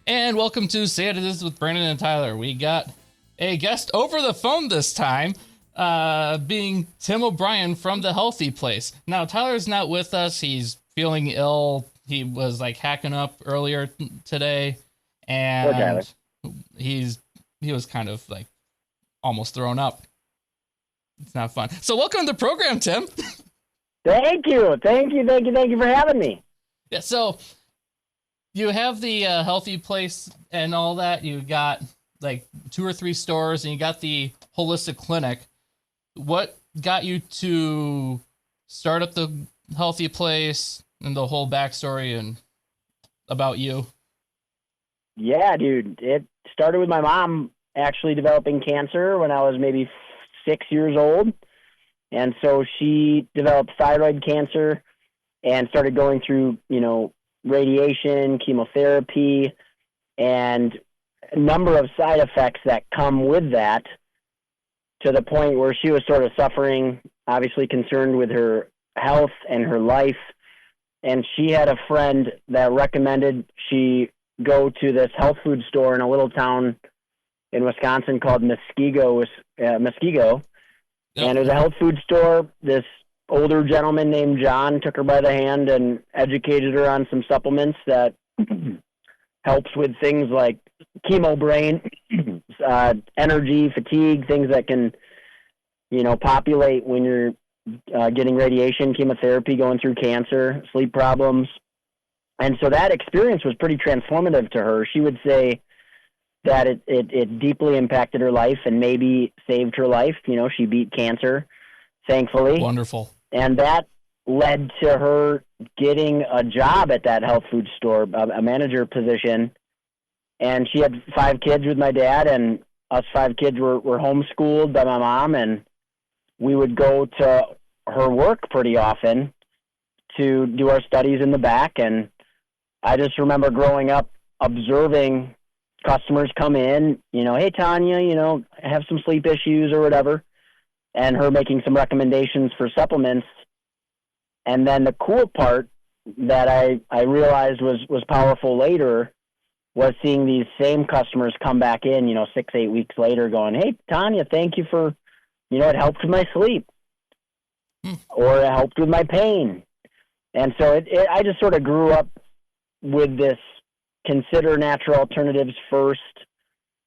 And welcome to Say It Is with Brandon and Tyler. We got a guest over the phone this time, being Tim O'Brien from The Healthy Place. Now, Tyler's not with us. He's feeling ill. He was like hacking up earlier today, and he was kind of like almost thrown up. It's not fun. So welcome to the program, Tim. Thank you for having me. Yeah, so you have the Healthy Place and all that. You got like 2 or 3 stores, and you got the holistic clinic. What got you to start up the Healthy Place and the whole backstory and about you? Yeah, dude, it started with my mom actually developing cancer when I was maybe 6 years old. And so she developed thyroid cancer and started going through, radiation, chemotherapy, and a number of side effects that come with that, to the point where she was sort of suffering, obviously concerned with her health and her life. And she had a friend that recommended she go to this health food store in a little town in Wisconsin called Muskego. Yep. And it was a health food store. This older gentleman named John took her by the hand and educated her on some supplements that helps with things like chemo brain, energy, fatigue, things that can, populate when you're getting radiation, chemotherapy, going through cancer, sleep problems. And so that experience was pretty transformative to her. She would say that it deeply impacted her life and maybe saved her life. She beat cancer, thankfully. Wonderful. And that led to her getting a job at that health food store, a manager position. And she had 5 kids with my dad, and us 5 kids were homeschooled by my mom, and we would go to her work pretty often to do our studies in the back. And I just remember growing up observing customers come in, hey, Tanya, I have some sleep issues or whatever, and her making some recommendations for supplements. And then the cool part that I realized was powerful later was seeing these same customers come back in, 6-8 weeks later going, hey, Tanya, thank you for, it helped with my sleep or it helped with my pain. And so I just sort of grew up with this consider natural alternatives first,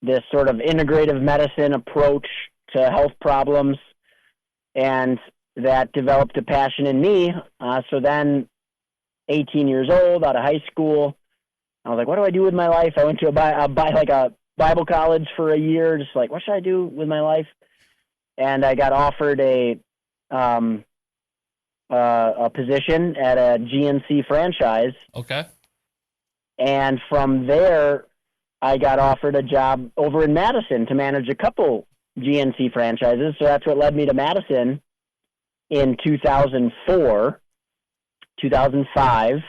this sort of integrative medicine approach to health problems, and that developed a passion in me. So then 18 years old, out of high school, I was like, what do I do with my life? I went to a Bible college for a year, just like, what should I do with my life? And I got offered a position at a GNC franchise. Okay. And from there, I got offered a job over in Madison to manage a couple GNC franchises. So that's what led me to Madison in 2004, 2005.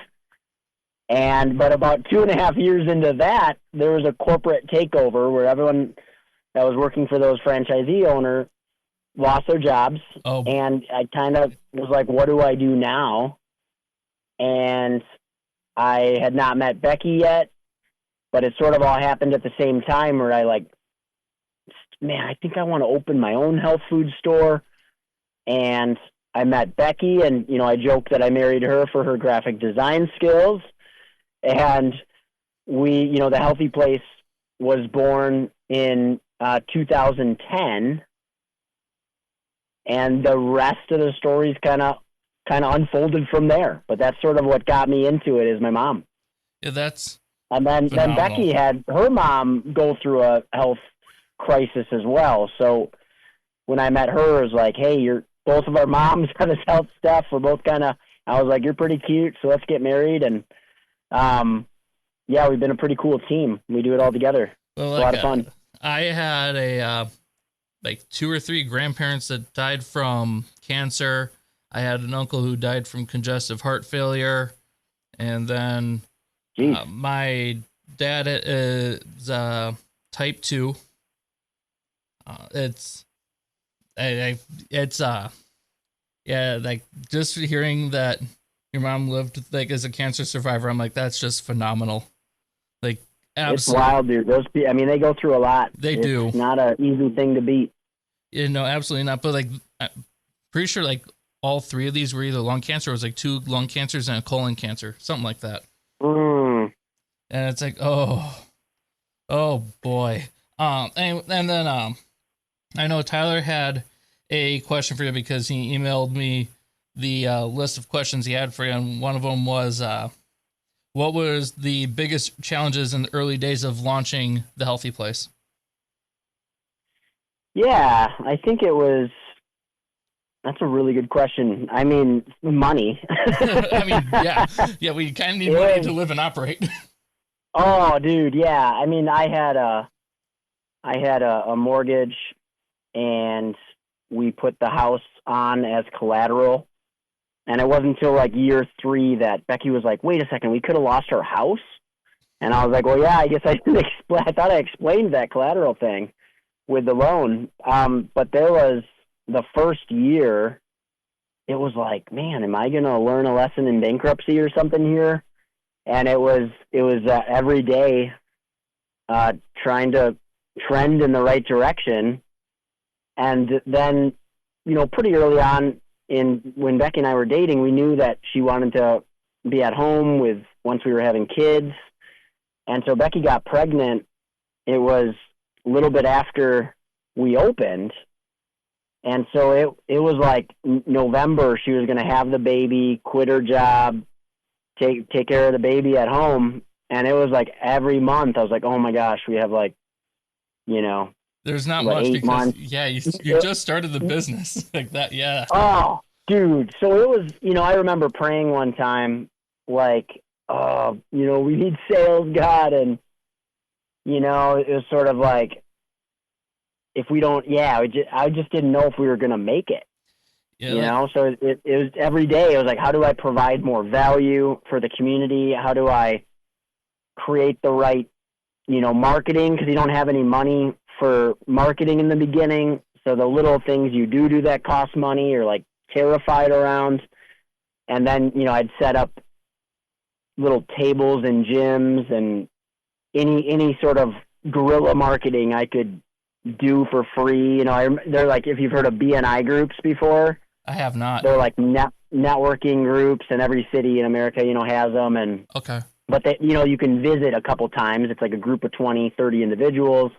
But about 2.5 years into that, there was a corporate takeover where everyone that was working for those franchisee owner lost their jobs. Oh. And I kind of was like, what do I do now? And I had not met Becky yet, but it sort of all happened at the same time where I I think I want to open my own health food store. And I met Becky, and, I joked that I married her for her graphic design skills. And we, the Healthy Place was born in 2010. And the rest of the story's kind of unfolded from there. But that's sort of what got me into it, is my mom. Yeah, that's And then Becky had her mom go through a health crisis as well. So when I met her, it was like, hey, both of our moms have this health stuff. We're both I was like, you're pretty cute, so let's get married. And we've been a pretty cool team. We do it all together. Well, it's a lot of fun. I had 2 or 3 grandparents that died from cancer. I had an uncle who died from congestive heart failure. And then my dad is type 2. Just hearing that your mom lived as a cancer survivor, I'm like, that's just phenomenal. It's wild, dude. Those people, I mean, they go through a lot. It's not an easy thing to beat. No, absolutely not. But like, I'm pretty sure like all three of these were either lung cancer or it was like 2 lung cancers and a colon cancer, something like that. Mm. And it's like, oh boy. And then I know Tyler had a question for you because he emailed me the list of questions he had for you, and one of them was, what was the biggest challenges in the early days of launching the Healthy Place? Yeah, I think it was. That's a really good question. I mean, money. I mean, yeah, we kind of need money to live and operate. Oh, dude, yeah. I mean, I had a mortgage, and we put the house on as collateral. And it wasn't until like year 3 that Becky was like, "Wait a second, we could have lost our house." And I was like, "Well, yeah, I guess I didn't explain. I thought I explained that collateral thing with the loan." But there was the first year, it was like, man, am I going to learn a lesson in bankruptcy or something here? And it was every day trying to trend in the right direction. And then, pretty early on when Becky and I were dating, we knew that she wanted to be at home once we were having kids. And so Becky got pregnant. It was a little bit after we opened. And so it was like November, she was going to have the baby, quit her job, take care of the baby at home. And it was like every month I was like, oh my gosh, we have like, there's not much because months. Yeah, you just started the business like that. Yeah. Oh, dude. So it was, I remember praying one time, like, we need sales, God. And, it was sort of like, if we don't, I just didn't know if we were going to make it, So it was every day. It was like, how do I provide more value for the community? How do I create the right, marketing? Because you don't have any money for marketing in the beginning. So the little things you do that cost money are like terrified around. And then, I'd set up little tables in gyms and any sort of guerrilla marketing I could do for free. They're like, if you've heard of BNI groups before. I have not. They're like networking groups, and every city in America, has them. And okay. But they, you can visit a couple times. It's like a group of 20, 30 individuals.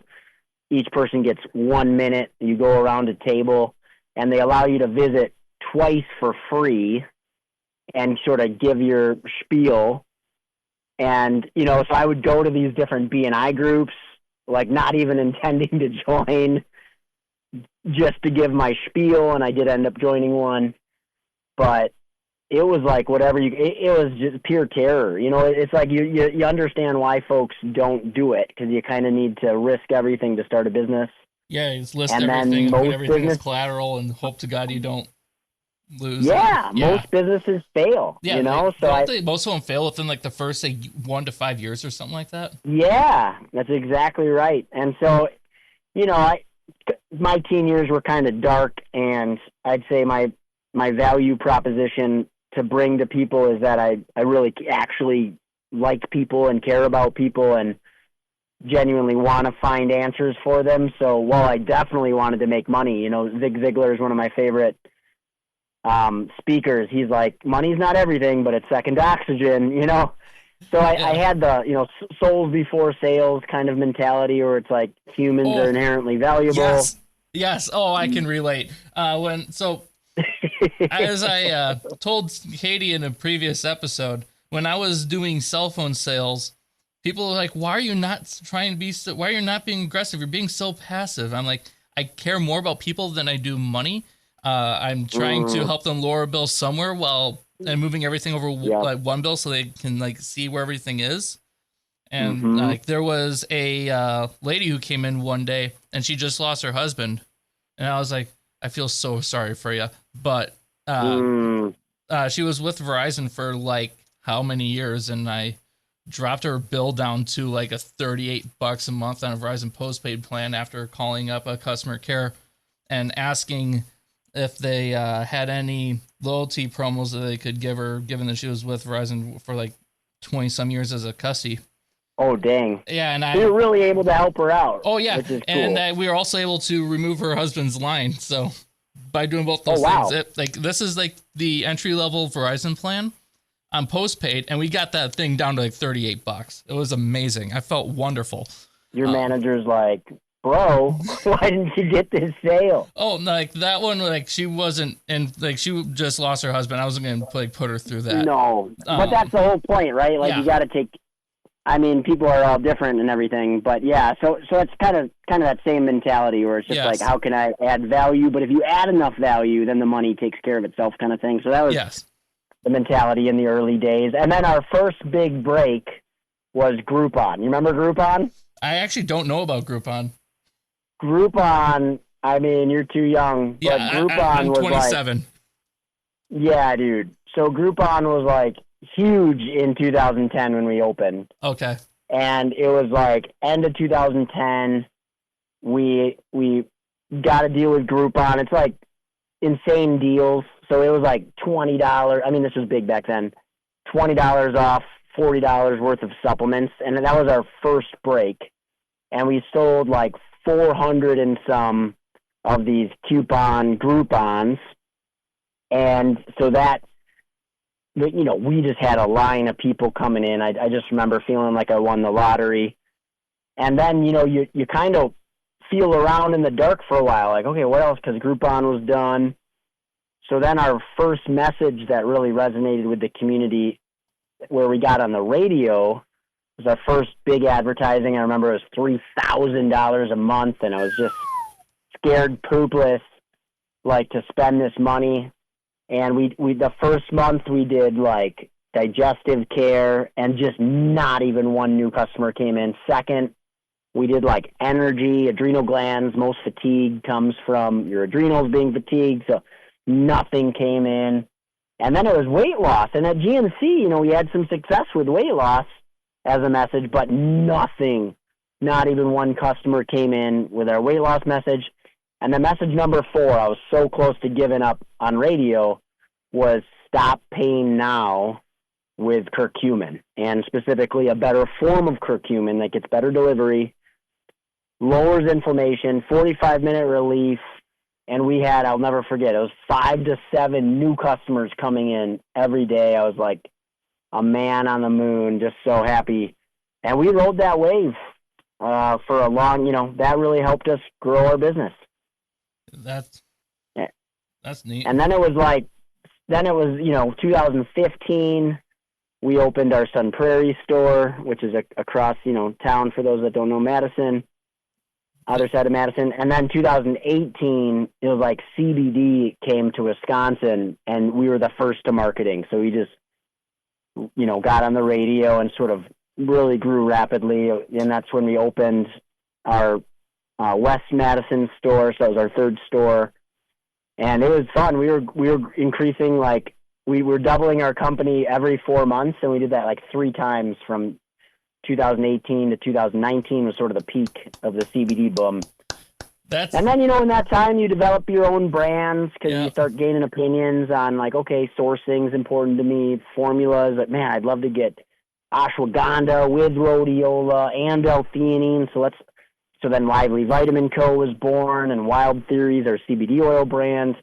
Each person gets 1 minute. You go around a table, and they allow you to visit twice for free and sort of give your spiel. And, so I would go to these different BNI groups, like not even intending to join, just to give my spiel, and I did end up joining one. But it was like whatever it was just pure terror. It's like you understand why folks don't do it, because you kind of need to risk everything to start a business. Yeah, you just list everything and put everything as collateral and hope to God you don't lose. Yeah, most businesses fail. Yeah, most of them fail within like the first 1 to 5 years or something like that. Yeah, that's exactly right. And so, my teen years were kind of dark, and I'd say my value proposition to bring to people is that I really actually like people and care about people and genuinely want to find answers for them. So while I definitely wanted to make money, Zig Ziglar is one of my favorite speakers. He's like, money's not everything, but it's second to oxygen, So I had the, souls before sales kind of mentality, where it's like humans are inherently valuable. Yes. Oh, I can relate. As I told Katie in a previous episode, when I was doing cell phone sales, people were like, why are you not why are you not being aggressive? You're being so passive. I'm like, I care more about people than I do money. I'm trying to help them lower a bill somewhere and moving everything over like one bill so they can like see where everything is. And like there was a lady who came in one day and she just lost her husband. And I was like, I feel so sorry for you. But she was with Verizon for like how many years, and I dropped her bill down to like $38 a month on a Verizon postpaid plan after calling up a customer care and asking if they had any loyalty promos that they could give her, given that she was with Verizon for like 20 some years as a cussy. Oh, dang. Yeah, and You're really able to help her out. Oh yeah, which is cool. and we were also able to remove her husband's line. So by doing both those wow. things, this is like the entry level Verizon plan on postpaid, and we got that thing down to like $38. It was amazing. I felt wonderful. Your manager's like, bro, why didn't you get this sale? Oh, like that one, like she wasn't, and like she just lost her husband. I wasn't gonna like put her through that. No, but that's the whole point, right? Like you got to take. I mean, people are all different and everything, but yeah. So it's kind of that same mentality where it's just like, how can I add value? But if you add enough value, then the money takes care of itself, kind of thing. So that was the mentality in the early days. And then our first big break was Groupon. You remember Groupon? I actually don't know about Groupon. Groupon, I mean, you're too young, but Groupon I'm was 27. Like, yeah, dude. So Groupon was like huge in 2010 when we opened. Okay. And it was like end of 2010, we got to deal with Groupon. It's like insane deals. So it was like $20. I mean, this was big back then. $20 off, $40 worth of supplements. And that was our first break. And we sold like 400 and some of these coupon Groupons. And so that, you know, we just had a line of people coming in. I just remember feeling like I won the lottery. And then, you know, you kind of feel around in the dark for a while, like, okay, what else? Because Groupon was done. So then our first message that really resonated with the community, where we got on the radio, was our first big advertising. I remember it was $3,000 a month, and I was just scared poopless, like, to spend this money. And we the first month we did like digestive care, and just not even one new customer came in. Second, we did like energy, adrenal glands. Most fatigue comes from your adrenals being fatigued, so nothing came in. And then it was weight loss. And at GNC, you know, we had some success with weight loss as a message, but nothing, not even one customer came in with our weight loss message. And then message number 4, I was so close to giving up on radio, was stop pain now with curcumin, and specifically a better form of curcumin that gets better delivery, lowers inflammation, 45-minute relief. And we had, I'll never forget, it was 5 to 7 new customers coming in every day. I was like a man on the moon, just so happy. And we rode that wave for a long, you know, that really helped us grow our business. That's neat. And then it was, you know, 2015, we opened our Sun Prairie store, which is across, you know, town for those that don't know Madison, other side of Madison. And then 2018, it was like CBD came to Wisconsin, and we were the first to marketing. So we just, you know, got on the radio and sort of really grew rapidly. And that's when we opened our West Madison store. So that was our third store. And it was fun. We were increasing, like, we were doubling our company every 4 months, and we did that like 3 times from 2018 to 2019 was sort of the peak of the CBD boom. And then, you know, in that time, you develop your own brands because you start gaining opinions on, like, okay, sourcing's important to me, formulas, but man, I'd love to get ashwagandha with rhodiola and L-theanine. So then Lively Vitamin Co. was born, and Wild Theories, our CBD oil brand.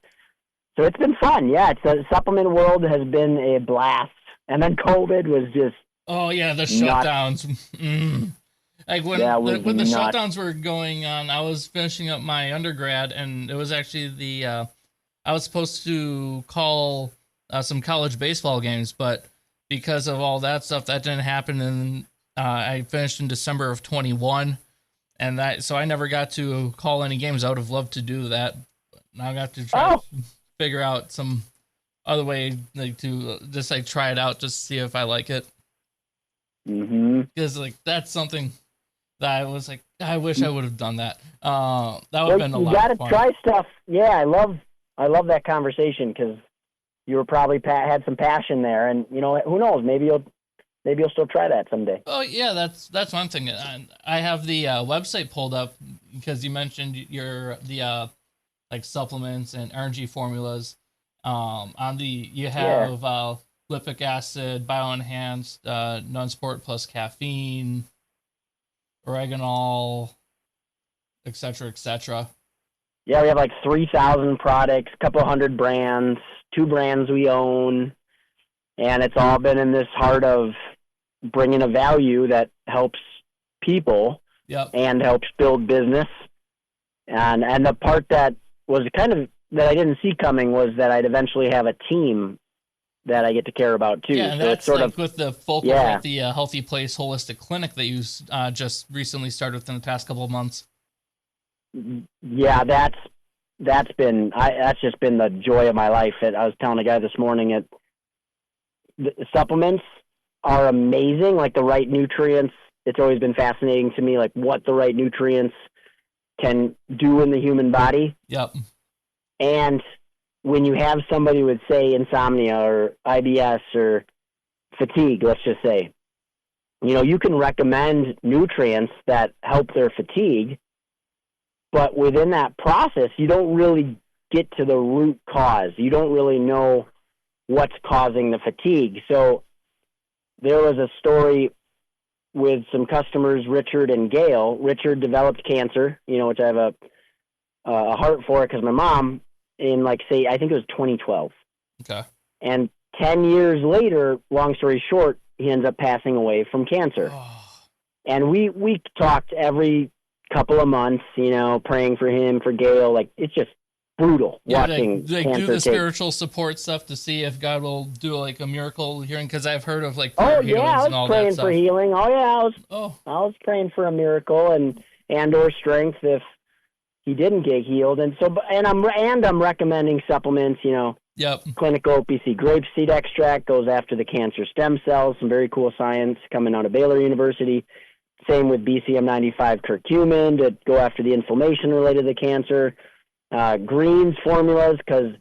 So it's been fun. Yeah, the supplement world has been a blast. And then COVID was just... Oh, yeah, the shutdowns. Like when the shutdowns were going on, I was finishing up my undergrad, and it was actually I was supposed to call some college baseball games, but because of all that stuff, that didn't happen, and I finished in December of 21. And so I never got to call any games. I would have loved to do that. Now I got to try to figure out some other way, like, to just like try it out, just see if I like it. Because like that's something that I was like, I wish I would have done that. That would have been a lot of fun. You got to try stuff. Yeah, I love that conversation, because you were probably had some passion there, and you know, who knows, maybe you'll still try that someday. Oh yeah, that's one thing. I have the website pulled up because you mentioned the like supplements and energy formulas. You have lipic acid, bioenhanced, non-sport plus caffeine, oregano, etc., etc. Yeah, we have like 3,000 products, a couple hundred brands, 2 brands we own, and it's all been in this heart of bringing a value that helps people Yep. and helps build business. And the part that was kind of that I didn't see coming was that I'd eventually have a team that I get to care about too. Yeah, and so that's it's sort like of with the focus yeah. at the Healthy Place Holistic Clinic that you just recently started within the past couple of months. Yeah, that's just been the joy of my life. I was telling a guy this morning, the supplements are amazing, like the right nutrients. It's always been fascinating to me, like what the right nutrients can do in the human body. Yep. And when you have somebody with, say, insomnia or IBS or fatigue, let's just say, you can recommend nutrients that help their fatigue, but within that process, you don't really get to the root cause. You don't really know what's causing the fatigue. So there was a story with some customers, Richard and Gail. Richard developed cancer, which I have a heart for because my mom, in I think it was 2012. Okay. And 10 years later, long story short, he ends up passing away from cancer. Oh. And we talked every couple of months, praying for him, for Gail. It's just brutal watching they cancer do the take. spiritual support stuff to see if God will do a miracle healing, because I've heard of I healings and all was praying that for healing. I was praying for a miracle and or strength if he didn't get healed. And so I'm recommending supplements, Yep. Clinical OPC grapeseed extract goes after the cancer stem cells, some very cool science coming out of Baylor University. Same with BCM95 curcumin to go after the inflammation related to cancer. Greens formulas, because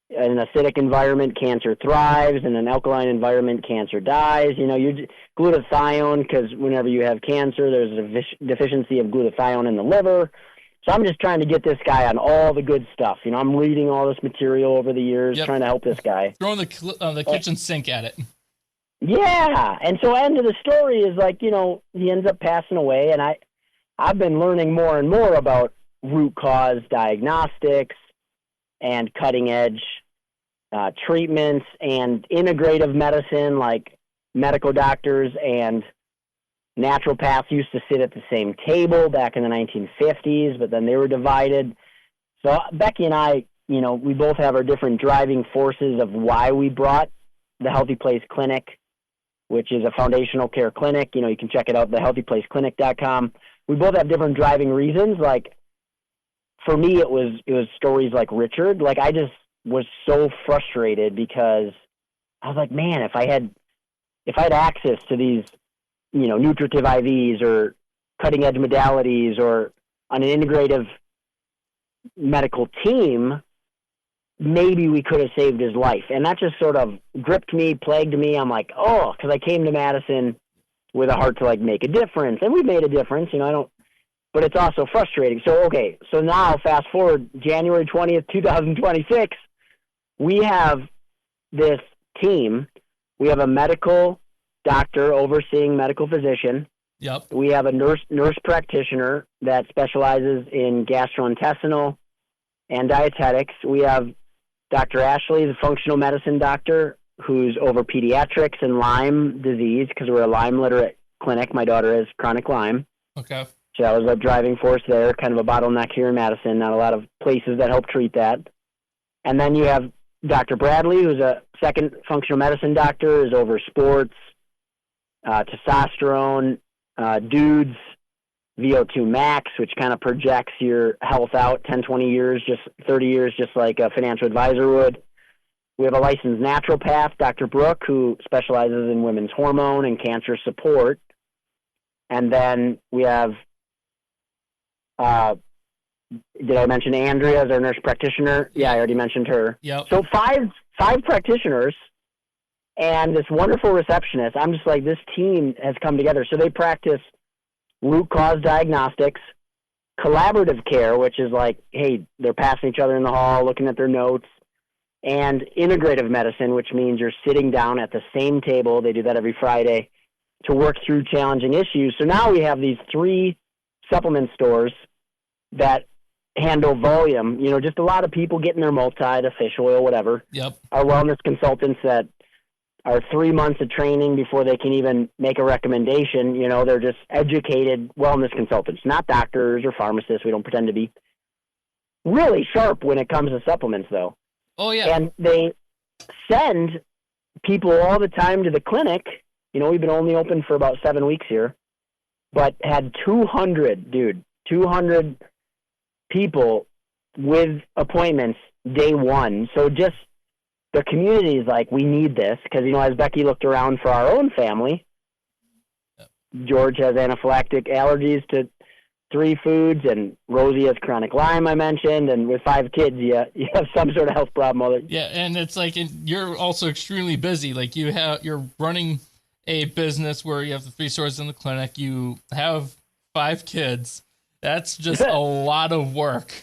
in an acidic environment, cancer thrives. In an alkaline environment, cancer dies. Glutathione, because whenever you have cancer, there's a deficiency of glutathione in the liver. So I'm just trying to get this guy on all the good stuff. I'm reading all this material over the years, trying to help this guy. Throwing the kitchen sink at it. Yeah, and so end of the story is he ends up passing away, and I've been learning more and more about root cause diagnostics and cutting edge treatments and integrative medicine, like medical doctors and naturopaths used to sit at the same table back in the 1950s, but then they were divided. So Becky and I, we both have our different driving forces of why we brought the Healthy Place Clinic, which is a foundational care clinic. You can check it out, thehealthyplaceclinic.com. We both have different driving reasons. For me, it was stories like Richard. I just was so frustrated because I was like, man, if I had access to these, nutritive IVs or cutting edge modalities or on an integrative medical team, maybe we could have saved his life. And that just sort of gripped me, plagued me. I'm like, because I came to Madison with a heart to make a difference, and we made a difference. But it's also frustrating. So now fast forward January 20th, 2026, we have this team. We have a medical doctor overseeing medical physician. Yep. We have a nurse practitioner that specializes in gastrointestinal and dietetics. We have Dr. Ashley, the functional medicine doctor, who's over pediatrics and Lyme disease, because we're a Lyme literate clinic. My daughter has chronic Lyme. Okay. So that was a driving force there, kind of a bottleneck here in Madison, not a lot of places that help treat that. And then you have Dr. Bradley, who's a second functional medicine doctor, is over sports, testosterone, dudes, VO2 max, which kind of projects your health out 10, 20 years, just 30 years, just like a financial advisor would. We have a licensed naturopath, Dr. Brooke, who specializes in women's hormone and cancer support. And then we have, did I mention Andrea as our nurse practitioner? Yeah, I already mentioned her. Yep. So five practitioners and this wonderful receptionist. I'm just like, this team has come together. So they practice root cause diagnostics, collaborative care, which is hey, they're passing each other in the hall, looking at their notes, and integrative medicine, which means you're sitting down at the same table. They do that every Friday to work through challenging issues. So now we have these 3 supplement stores that handle volume, just a lot of people getting their multi, the fish oil, whatever. Yep. Our wellness consultants that are 3 months of training before they can even make a recommendation. They're just educated wellness consultants, not doctors or pharmacists. We don't pretend to be. Really sharp when it comes to supplements, though. Oh, yeah. And they send people all the time to the clinic. We've been only open for about 7 weeks here, but had 200 people with appointments day one. So just the community is like, we need this because, as Becky looked around for our own family, George has anaphylactic allergies to 3 foods, and Rosie has chronic Lyme, I mentioned, and with 5 kids, you have some sort of health problem. Yeah, and it's like you're also extremely busy. Like you're running a business where you have the 3 stores in the clinic. You have 5 kids. That's just a lot of work.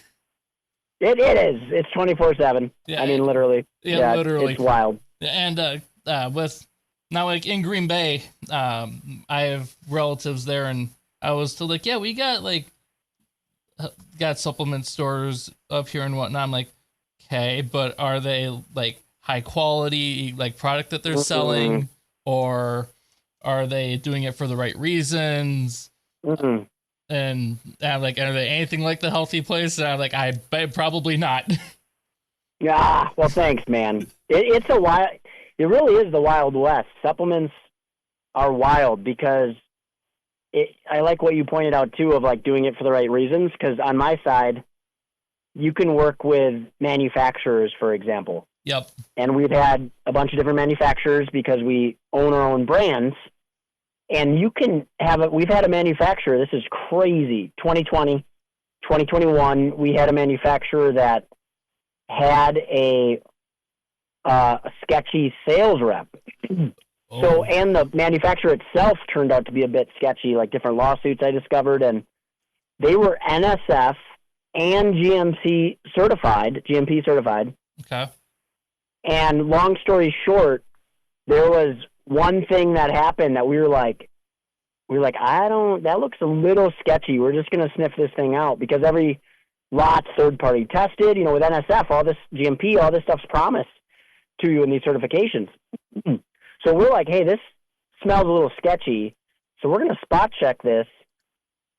It is. It's 24/7. Yeah, I mean, literally. Yeah, literally. It's wild. And with now, like in Green Bay, I have relatives there, and I was told like, yeah, we got supplement stores up here and whatnot. I'm like, okay, but are they like high quality like product that they're selling, or are they doing it for the right reasons? And I'm like, are they anything like the Healthy Place? And I'm like, I bet probably not. Yeah, well, thanks, man. It's a wild. It really is the Wild West. Supplements are wild because I like what you pointed out too of like doing it for the right reasons. Because on my side, you can work with manufacturers, for example. Yep. And we've had a bunch of different manufacturers because we own our own brands. And you can we've had a manufacturer, this is crazy, 2020, 2021, we had a manufacturer that had a sketchy sales rep. So, and the manufacturer itself turned out to be a bit sketchy, like different lawsuits I discovered, and they were NSF and GMP certified. Okay. And long story short, there was one thing that happened that we were like, that looks a little sketchy. We're just going to sniff this thing out because every lot's third party tested, with NSF, all this GMP, all this stuff's promised to you in these certifications. So we're like, hey, this smells a little sketchy. So we're going to spot check this.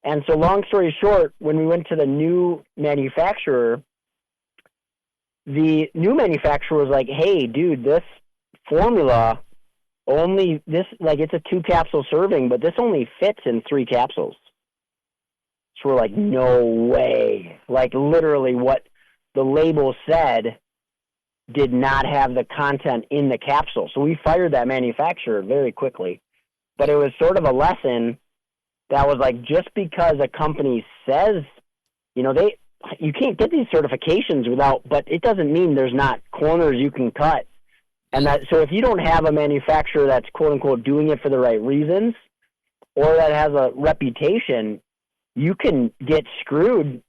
And so long story short, when we went to the new manufacturer, the new manufacturer was like, hey, dude, this formula it's a 2 capsule serving, but this only fits in 3 capsules. So we're like, no way. Like literally what the label said did not have the content in the capsule. So we fired that manufacturer very quickly. But it was sort of a lesson that was like, just because a company says, you can't get these certifications but it doesn't mean there's not corners you can cut. And so if you don't have a manufacturer that's quote unquote doing it for the right reasons, or that has a reputation, you can get screwed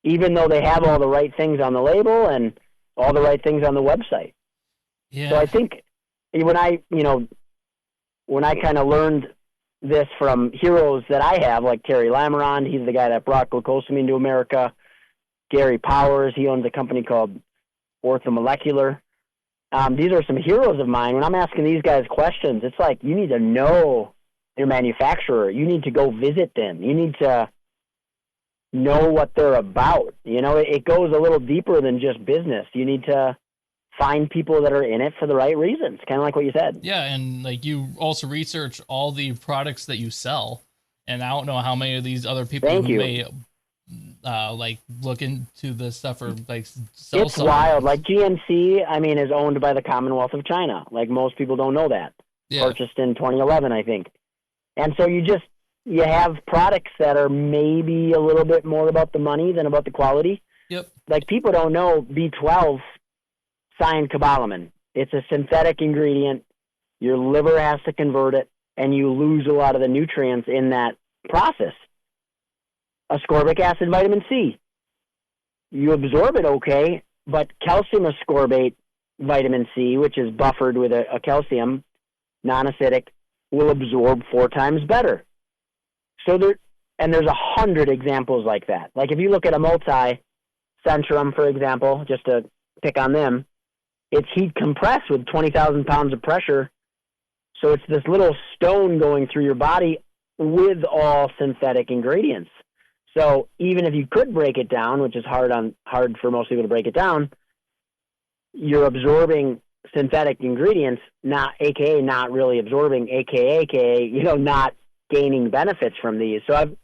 even though they have all the right things on the label and all the right things on the website. Yeah. So I think when I kind of learned this from heroes that I have, like Terry Lamarond, he's the guy that brought glucosamine to America. Gary Powers, he owns a company called Orthomolecular. These are some heroes of mine. When I'm asking these guys questions, it's like, you need to know your manufacturer. You need to go visit them. You need to know what they're about. It goes a little deeper than just business. You need to find people that are in it for the right reasons, kind of like what you said. Yeah, and like you also research all the products that you sell, and I don't know how many of these other people may look into this stuff or like sell. It's wild. Like GNC, is owned by the Commonwealth of China. Like most people don't know that. Yeah. Purchased in 2011, I think. And so you have products that are maybe a little bit more about the money than about the quality. Yep. Like people don't know B12 cyanocobalamin. It's a synthetic ingredient. Your liver has to convert it, and you lose a lot of the nutrients in that process. Ascorbic acid, vitamin C. You absorb it okay, but calcium ascorbate vitamin C, which is buffered with a calcium, non-acidic, will absorb 4 times better. So And there's 100 examples like that. Like if you look at a Centrum, for example, just to pick on them, it's heat compressed with 20,000 pounds of pressure. So it's this little stone going through your body with all synthetic ingredients. So even if you could break it down, which is hard for most people to break it down, you're absorbing synthetic ingredients, not really absorbing, aka, not gaining benefits from these. So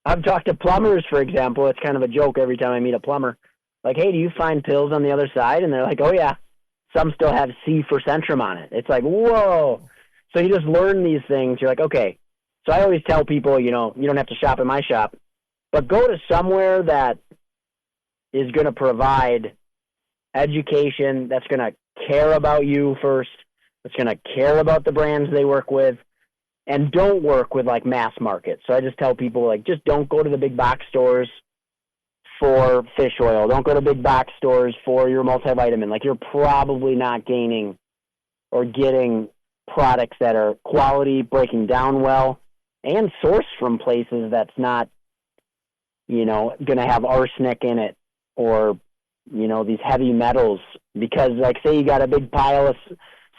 I've talked to plumbers, for example. It's kind of a joke every time I meet a plumber. Like, hey, do you find pills on the other side? And they're like, oh, yeah. Some still have C for Centrum on it. It's like, whoa. So you just learn these things. You're like, okay. So I always tell people, you don't have to shop in my shop, but go to somewhere that is going to provide education, that's going to care about you first, that's going to care about the brands they work with, and don't work with like mass market. So I just tell people, like, just don't go to the big box stores for fish oil. Don't go to big box stores for your multivitamin. Like, you're probably not gaining or getting products that are quality, breaking down well, and sourced from places that's not, going to have arsenic in it or, these heavy metals. Because, like, say you got a big pile of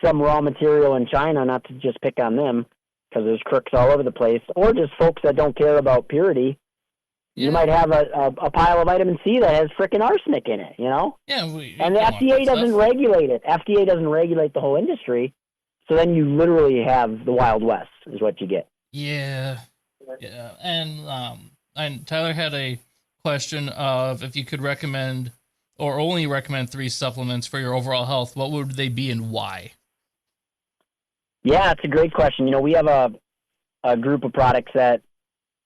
some raw material in China, not to just pick on them, because there's crooks all over the place, or just folks that don't care about purity. Yeah. You might have a pile of vitamin C that has frickin' arsenic in it, Yeah. And the FDA doesn't regulate it. FDA doesn't regulate the whole industry. So then you literally have the Wild West is what you get. Yeah. Yeah. And Tyler had a question of if you could recommend or only recommend 3 supplements for your overall health, what would they be and why? Yeah, it's a great question. We have a group of products that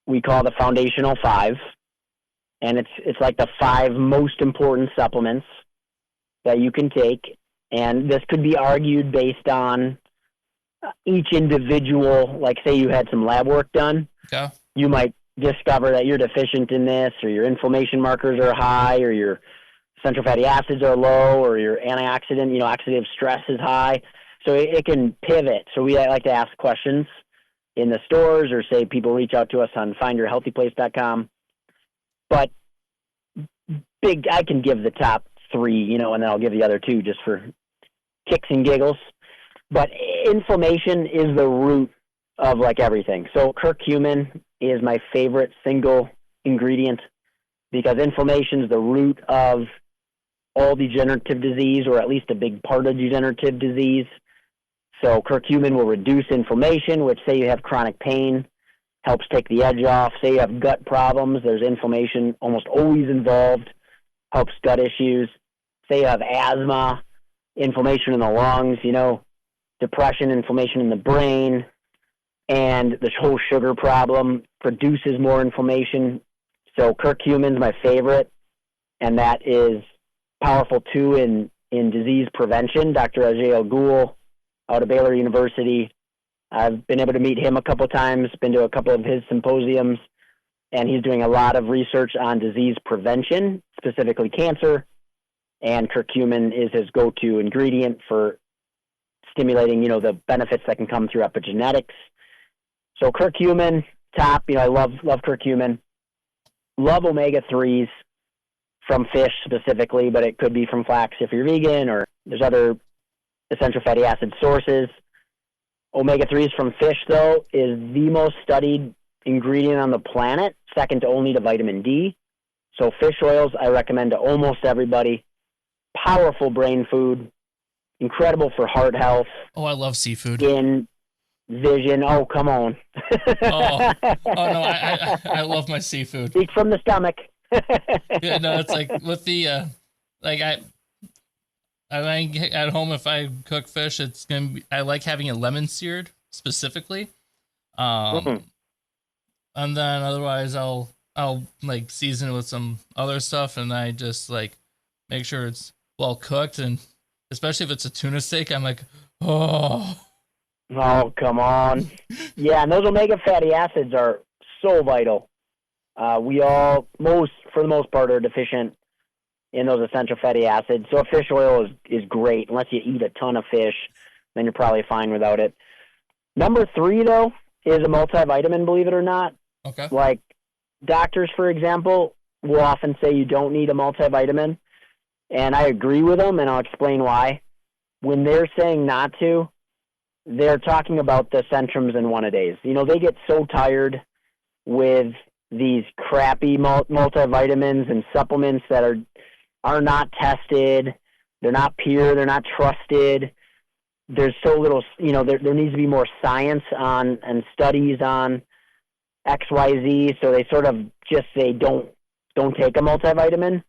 we call the Foundational 5, and it's like the 5 most important supplements that you can take. And this could be argued based on each individual. Like, say you had some lab work done, yeah. You might discover that you're deficient in this, or your inflammation markers are high, or your essential fatty acids are low, or your antioxidant, oxidative stress is high. So it can pivot. So we like to ask questions in the stores, or say people reach out to us on findyourhealthyplace.com. But I can give the top 3, and then I'll give the other 2 just for kicks and giggles. But inflammation is the root of like everything. So curcumin is my favorite single ingredient because inflammation is the root of all degenerative disease, or at least a big part of degenerative disease. So curcumin will reduce inflammation, which, say you have chronic pain, helps take the edge off. Say you have gut problems, there's inflammation almost always involved, helps gut issues. Say you have asthma, inflammation in the lungs, depression, inflammation in the brain, and this whole sugar problem produces more inflammation. So curcumin's my favorite, and that is powerful too in disease prevention. Dr. Ajay Al-Ghul out of Baylor University. I've been able to meet him a couple times, been to a couple of his symposiums, and he's doing a lot of research on disease prevention, specifically cancer, and curcumin is his go-to ingredient for stimulating, the benefits that can come through epigenetics. So curcumin, top, I love curcumin. Love omega-3s from fish specifically, but it could be from flax if you're vegan, or there's other essential fatty acid sources. Omega-3s from fish, though, is the most studied ingredient on the planet, second to only to vitamin D. So fish oils, I recommend to almost everybody. Powerful brain food, incredible for heart health. Oh, I love seafood. Skin, vision. Oh, come on. No, I love my seafood. Speak from the stomach. Yeah, no, it's like with the I think at home if I cook fish, it's gonna be. I like having it lemon seared specifically, and then otherwise I'll like season it with some other stuff, and I just like make sure it's well cooked, and especially if it's a tuna steak, I'm like, oh, come on, yeah, and those omega fatty acids are so vital. We all, for the most part, are deficient in those essential fatty acids. So fish oil is great. Unless you eat a ton of fish, then you're probably fine without it. Number 3, though, is a multivitamin, believe it or not. Okay. Like, doctors, for example, will often say you don't need a multivitamin, and I agree with them, and I'll explain why. When they're saying not to, they're talking about the Centrums and One-A-Days. You know, they get so tired with these crappy multivitamins and supplements that are not tested, they're not pure, they're not trusted. There's so little, you know, there needs to be more science on and studies on XYZ, so they sort of just say don't take a multivitamin.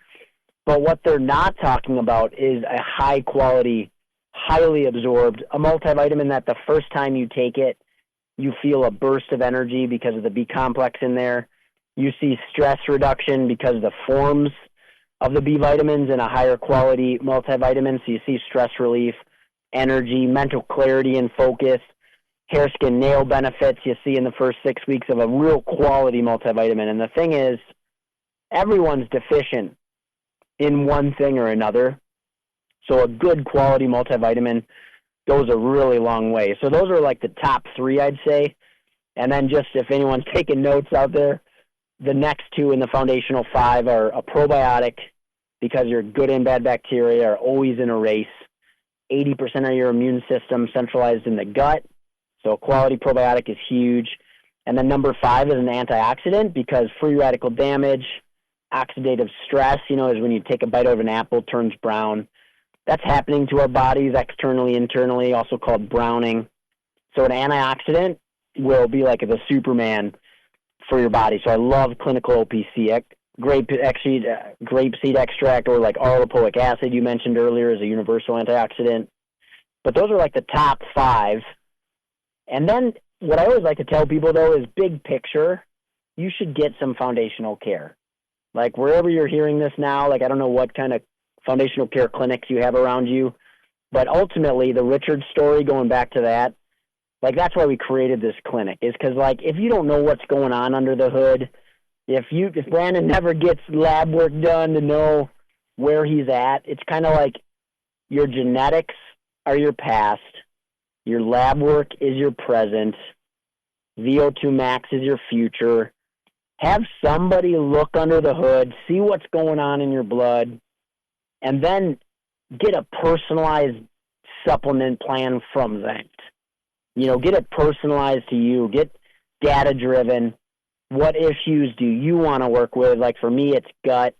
But what they're not talking about is a high quality, highly absorbed, a multivitamin that the first time you take it, you feel a burst of energy because of the B complex in there. You see stress reduction because of the forms of the B vitamins in a higher quality multivitamin. So you see stress relief, energy, mental clarity and focus, hair, skin, nail benefits you see in the first 6 weeks of a real quality multivitamin. And the thing is, everyone's deficient in one thing or another. So a good quality multivitamin goes a really long way. So those are like the top three, I'd say. And then just if anyone's taking notes out there, the next two in the foundational five are a probiotic, because your good and bad bacteria are always in a race. 80% of your immune system centralized in the gut. So a quality probiotic is huge. And then number 5 is an antioxidant, because free radical damage, oxidative stress, you know, is when you take a bite out of an apple, it turns brown. That's happening to our bodies externally, internally, also called browning. So an antioxidant will be like the Superman for your body. So I love clinical OPC, grapeseed extract, or like allopulic acid you mentioned earlier is a universal antioxidant. But those are like the top 5. And then what I always like to tell people, though, is big picture, you should get some foundational care. Like wherever you're hearing this now, like I don't know what kind of foundational care clinics you have around you, but ultimately the Richard story, going back to that, like that's why we created this clinic, is because like if you don't know what's going on under the hood, if Brandon never gets lab work done to know where he's at, it's kind of like your genetics are your past, your lab work is your present, VO2 max is your future. Have somebody look under the hood, see what's going on in your blood, and then get a personalized supplement plan from that. You know, get it personalized to you, get data-driven. What issues do you want to work with? Like for me, it's gut,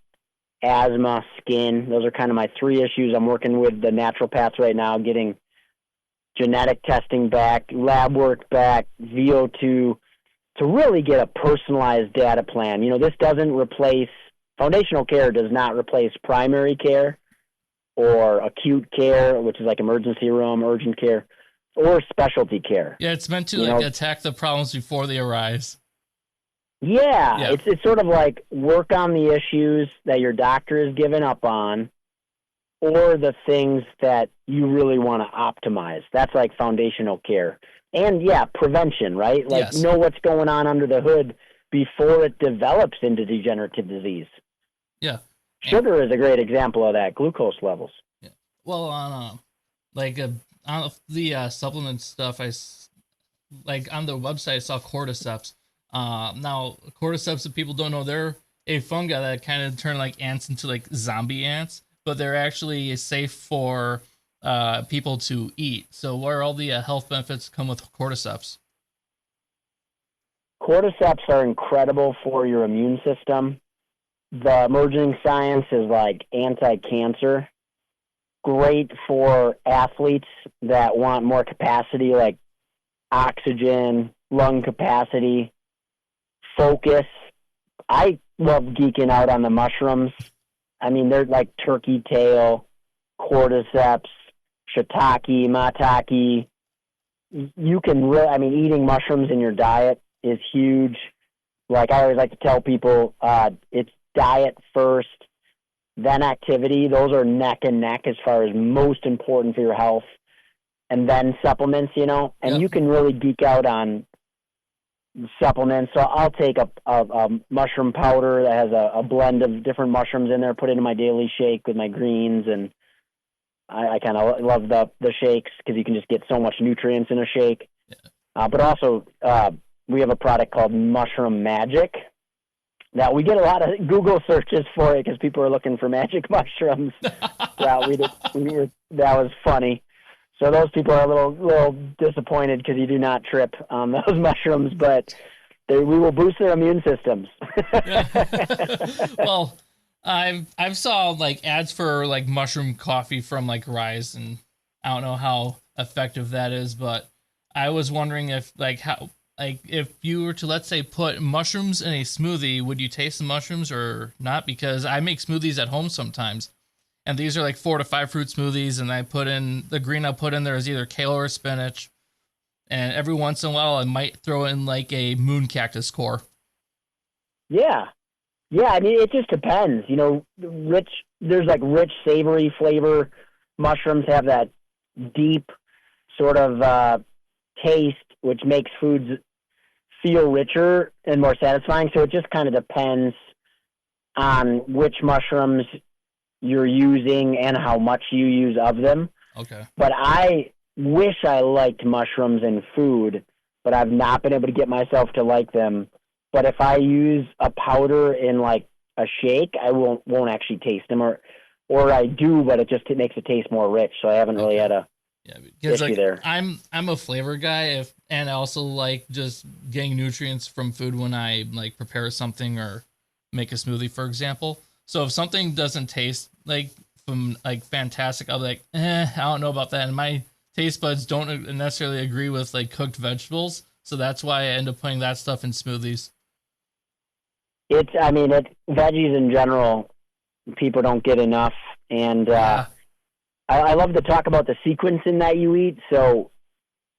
asthma, skin. Those are kind of my 3 issues. I'm working with the naturopaths right now, getting genetic testing back, lab work back, VO2, to really get a personalized data plan. You know, this doesn't replace, foundational care does not replace primary care or acute care, which is like emergency room, urgent care, or specialty care. Yeah, it's meant to attack the problems before they arise. Yeah. It's sort of like work on the issues that your doctor has given up on, or the things that you really want to optimize. That's like foundational care. And yeah, prevention, right? Like know what's going on under the hood before it develops into degenerative disease. Yeah. Sugar is a great example of that, glucose levels. Yeah. Well, on the supplement stuff, like on the website, I saw cordyceps. Now, cordyceps, if people don't know, they're a fungi that kind of turn like ants into like zombie ants, but they're actually safe for people to eat. So what are all the health benefits come with cordyceps? Cordyceps are incredible for your immune system. The emerging science is like anti-cancer. Great for athletes that want more capacity, like oxygen, lung capacity, focus. I love geeking out on the mushrooms. I mean, they're like turkey tail, cordyceps, shiitake, maitake. You can really, I mean, eating mushrooms in your diet is huge. Like I always like to tell people, it's diet first, then activity. Those are neck and neck as far as most important for your health. And then supplements, you know, and you can really geek out on supplements. So I'll take a mushroom powder that has a blend of different mushrooms in there, put it in my daily shake with my greens, and I kind of love the shakes because you can just get so much nutrients in a shake. But also, we have a product called Mushroom Magic, Now, we get a lot of Google searches for it because people are looking for magic mushrooms. That was funny. So those people are a little disappointed because you do not trip on those mushrooms, but we will boost their immune systems. Well, I've saw like ads for like mushroom coffee from like Rise, and I don't know how effective that is, but I was wondering if if you were to, let's say, put mushrooms in a smoothie, would you taste the mushrooms or not? Because I make smoothies at home sometimes, and these are like 4 to 5 fruit smoothies, and I put in the green I put in there is either kale or spinach, and every once in a while I might throw in like a moon cactus core. Yeah. I mean, it just depends. There's like rich, savory flavor. Mushrooms have that deep sort of taste, which makes foods feel richer and more satisfying. So it just kind of depends on which mushrooms you're using and how much you use of them. Okay. But I wish I liked mushrooms in food, but I've not been able to get myself to like them. But if I use a powder in like a shake, I won't actually taste them, or I do, but it makes it taste more rich. So I haven't really had a because issue there. I'm a flavor guy, and I also like just getting nutrients from food when I like prepare something or make a smoothie, for example. So if something doesn't taste like fantastic, I'll be like, I don't know about that. And my taste buds don't necessarily agree with like cooked vegetables, so that's why I end up putting that stuff in smoothies. Veggies in general, people don't get enough, and I love to talk about the sequencing that you eat. So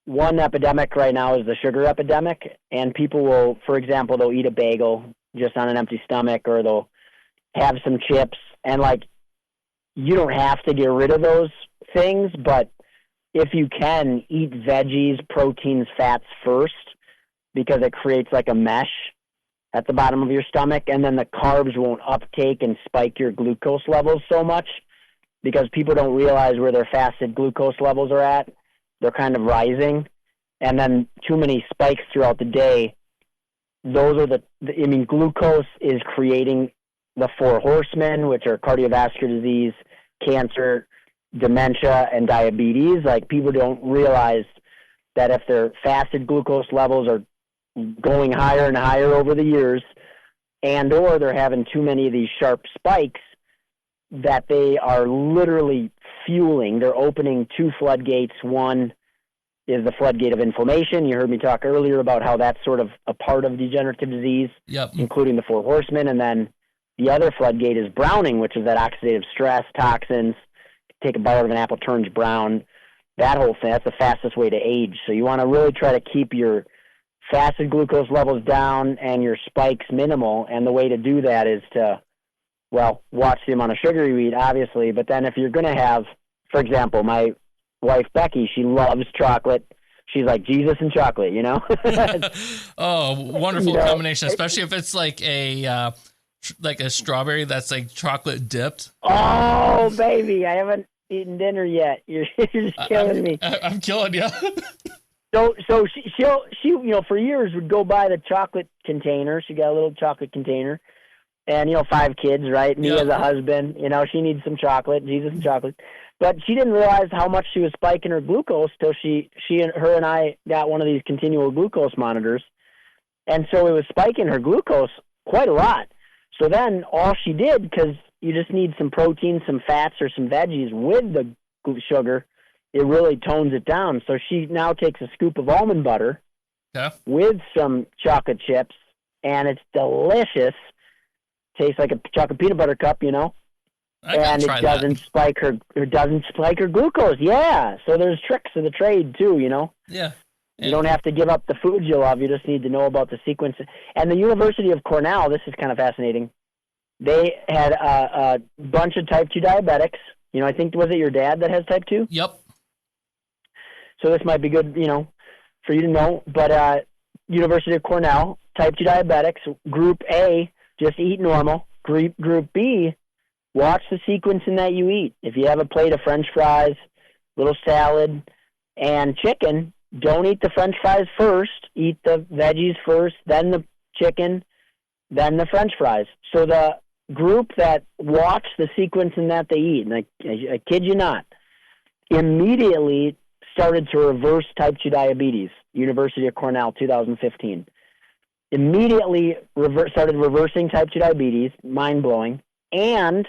one epidemic right now is the sugar epidemic, and people will, for example, they'll eat a bagel just on an empty stomach, or they'll have some chips, and like, you don't have to get rid of those things, but if you can, eat veggies, proteins, fats first, because it creates like a mesh at the bottom of your stomach, and then the carbs won't uptake and spike your glucose levels so much, because people don't realize where their fasted glucose levels are at. They're kind of rising, and then too many spikes throughout the day. Those are glucose is creating the 4 horsemen, which are cardiovascular disease, cancer, dementia, and diabetes. Like, people don't realize that if their fasted glucose levels are going higher and higher over the years, and or they're having too many of these sharp spikes, that they are literally fueling. They're opening 2 floodgates. One is the floodgate of inflammation. You heard me talk earlier about how that's sort of a part of degenerative disease, including the 4 horsemen. And then the other floodgate is browning, which is that oxidative stress, toxins. Take a bite out of an apple, turns brown. That whole thing, that's the fastest way to age. So you want to really try to keep your fasted glucose levels down and your spikes minimal. And the way to do that is to, watch the amount of sugar you eat, obviously. But then if you're going to have, for example, my wife, Becky, she loves chocolate. She's like Jesus and chocolate, Oh, wonderful combination, especially if it's like a strawberry that's like chocolate dipped. Oh, baby, I haven't eaten dinner yet. You're just killing me. I'm killing you. So she for years would go buy the chocolate container. She got a little chocolate container, and 5 kids, right? Me as a husband, she needs some chocolate, Jesus and chocolate. But she didn't realize how much she was spiking her glucose till her and I got one of these continual glucose monitors, and so it was spiking her glucose quite a lot. So then all she did, because you just need some protein, some fats, or some veggies with the sugar, it really tones it down. So she now takes a scoop of almond butter with some chocolate chips, and it's delicious. Tastes like a chocolate peanut butter cup, and it doesn't spike her glucose. Yeah. So there's tricks of the trade too, Yeah. You don't have to give up the foods you love. You just need to know about the sequence. And the University of Cornell, this is kind of fascinating. They had a bunch of type 2 diabetics. I think, was it your dad that has type 2? Yep. So this might be good, for you to know. But University of Cornell, type 2 diabetics, group A, just eat normal. Group B, watch the sequencing that you eat. If you have a plate of French fries, little salad, and chicken, don't eat the French fries first. Eat the veggies first, then the chicken, than the French fries. So the group that walks the sequence in that they eat, and I kid you not, immediately started to reverse type 2 diabetes. University of Cornell, 2015. Immediately started reversing type 2 diabetes, mind-blowing, and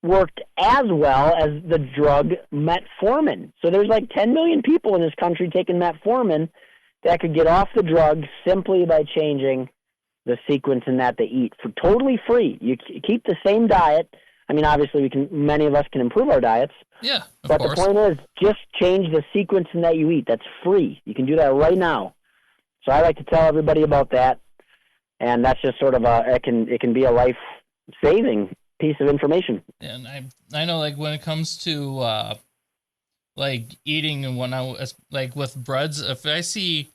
worked as well as the drug metformin. So there's like 10 million people in this country taking metformin that could get off the drug simply by changing the sequence in that they eat for totally free. You keep the same diet. I mean, obviously, many of us can improve our diets. Yeah, but the point is, just change the sequence in that you eat. That's free. You can do that right now. So I like to tell everybody about that, and that's just sort of it can be a life-saving piece of information. And I know, like, when it comes to like eating, and when I was like with breads, if I see,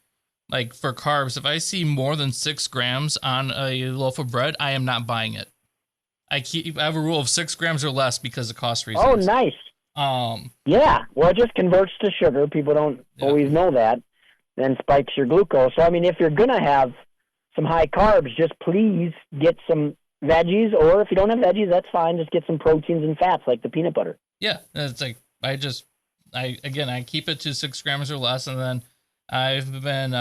like, for carbs, if I see more than 6 grams on a loaf of bread, I am not buying it. I have a rule of 6 grams or less because of cost reasons. Oh, nice. Yeah, well, it just converts to sugar. People don't always know that. Then spikes your glucose. So, I mean, if you're going to have some high carbs, just please get some veggies, or if you don't have veggies, that's fine. Just get some proteins and fats like the peanut butter. Yeah, it's like, I keep it to 6 grams or less, and then I've been,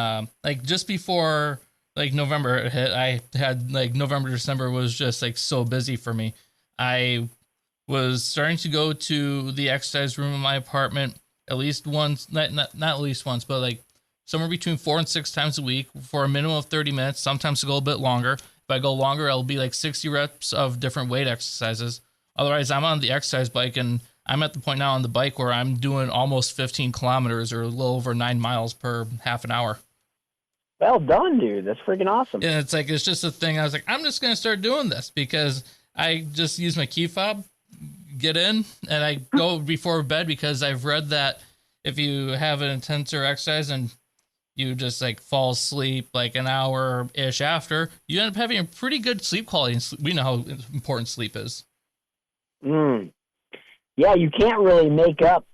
like, just before, like, November hit, I had, like, November, December was just, like, so busy for me. I was starting to go to the exercise room in my apartment at least once, not at least once, but, like, somewhere between 4 and 6 times a week for a minimum of 30 minutes, sometimes to go a bit longer. If I go longer, it'll be, like, 60 reps of different weight exercises. Otherwise, I'm on the exercise bike, and I'm at the point now on the bike where I'm doing almost 15 kilometers or a little over 9 miles per half an hour. Well done, dude. That's freaking awesome. And it's like, it's just a thing. I was like, I'm just going to start doing this because I just use my key fob, get in, and I go before bed because I've read that if you have an intenser exercise and you just, like, fall asleep like an hour-ish after, you end up having a pretty good sleep quality. And we know how important sleep is. Yeah, you can't really make up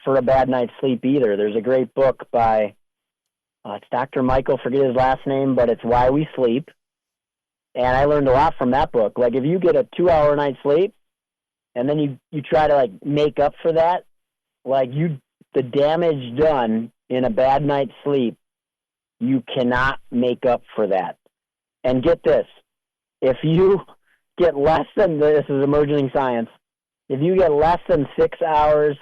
for a bad night's sleep either. There's a great book by, it's Dr. Michael, forget his last name, but it's Why We Sleep. And I learned a lot from that book. Like, if you get a 2-hour night's sleep and then you try to, like, make up for that, like, the damage done in a bad night's sleep, you cannot make up for that. And get this, if you get less than, this is emerging science, if you get less than 6 hours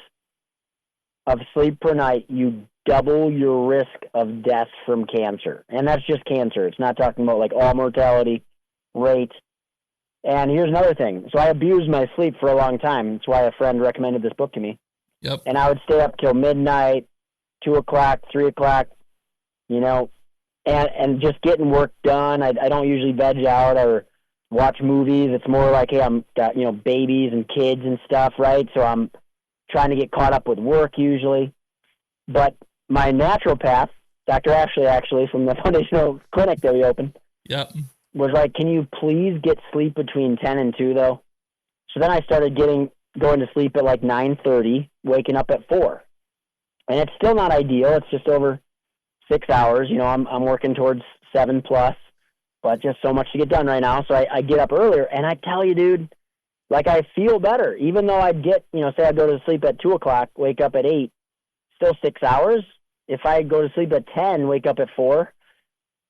of sleep per night, you double your risk of death from cancer. And that's just cancer. It's not talking about, like, all mortality rate. And here's another thing. So I abused my sleep for a long time. That's why a friend recommended this book to me. Yep. And I would stay up till midnight, 2 o'clock, 3 o'clock, you know, and just getting work done. I don't usually veg out or watch movies. It's more like, hey, I'm got, you know, babies and kids and stuff, right? So I'm trying to get caught up with work usually. But my naturopath, Dr. Ashley, actually, from the foundational clinic that we opened, was like, can you please get sleep between 10 and 2, though? So then I started going to sleep at like 9:30, waking up at 4. And it's still not ideal. It's just over 6 hours. You know, I'm working towards 7+, but just so much to get done right now. So I get up earlier, and I tell you, dude, like, I feel better. Even though I'd get, you know, say I go to sleep at 2 o'clock, wake up at 8, still 6 hours. If I go to sleep at 10, wake up at 4,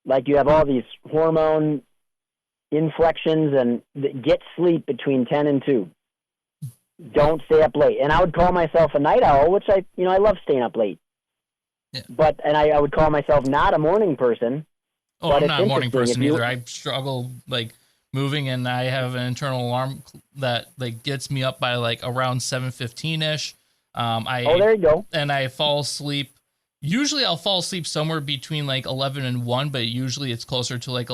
like, you have all these hormone inflections, and get sleep between 10 and 2. Don't stay up late. And I would call myself a night owl, which I love staying up late. Yeah. But, and I would call myself not a morning person. Oh, I'm not a morning person either. I struggle, like, moving, and I have an internal alarm that, like, gets me up by, like, around 7:15-ish. There you go. And I fall asleep. Usually I'll fall asleep somewhere between, like, 11 and 1, but usually it's closer to, like,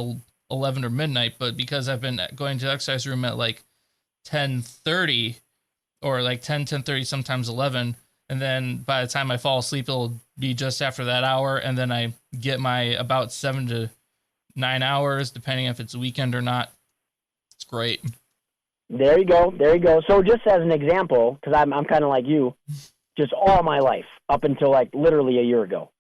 11 or midnight. But because I've been going to the exercise room at, like, 10:30 or, like, 10:30, sometimes 11, and then by the time I fall asleep, it'll be just after that hour, and then I get my about 7 to 9 hours, depending if it's a weekend or not. It's great. There you go. There you go. So just as an example, because I'm kind of like you, just all my life, up until, like, literally a year ago,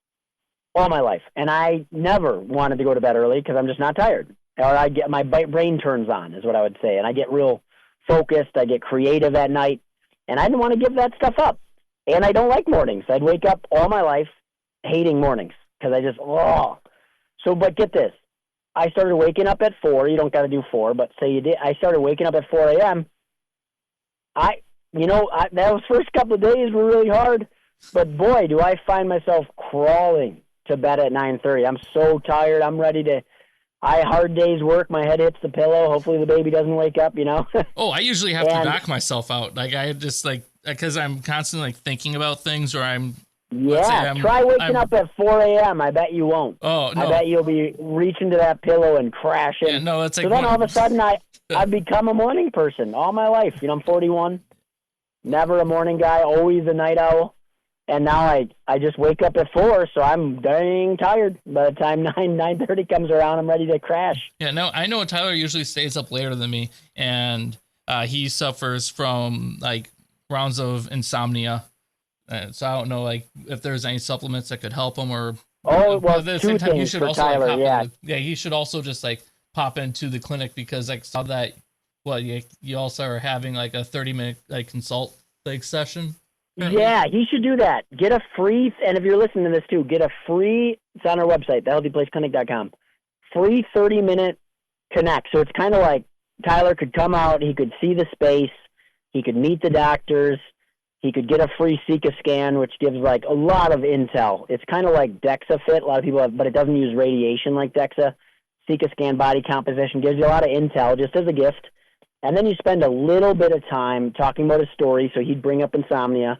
all my life. And I never wanted to go to bed early because I'm just not tired. Or I get my brain turns on is what I would say. And I get real focused. I get creative at night. And I didn't want to give that stuff up. And I don't like mornings. I'd wake up all my life hating mornings because I just, So, but get this. I started waking up at 4. You don't got to do 4, but say you did. I started waking up at 4 a.m. Those first couple of days were really hard. But, boy, do I find myself crawling to bed at 9:30. I'm so tired. I'm ready to hard day's work. My head hits the pillow. Hopefully the baby doesn't wake up, Oh, I usually have to knock myself out. Like, I just, because I'm constantly, thinking about things, or try waking up at 4 a.m. I bet you won't. Oh, no. I bet you'll be reaching to that pillow and crashing. Yeah, no, it's like... So then all of a sudden, I've become a morning person all my life. I'm 41. Never a morning guy, always a night owl. And now I just wake up at 4, so I'm dang tired. By the time 9:30 comes around, I'm ready to crash. Yeah, no, I know Tyler usually stays up later than me, and he suffers from, rounds of insomnia. So I don't know, if there's any supplements that could help him, or... Oh, well, two things for Tyler, yeah. He should also just, pop into the clinic, because I saw that, you also are having, a 30-minute, consult, session. Yeah, he should do that. Get a free, and if you're listening to this too, get a free, it's on our website, thehealthyplaceclinic.com, free 30-minute connect. So it's kind of like Tyler could come out, he could see the space, he could meet the doctors, he could get a free Seeker scan, which gives a lot of intel. It's kind of like DEXA Fit, a lot of people have, but it doesn't use radiation like DEXA. Seeker scan body composition gives you a lot of intel just as a gift. And then you spend a little bit of time talking about his story, so he'd bring up insomnia.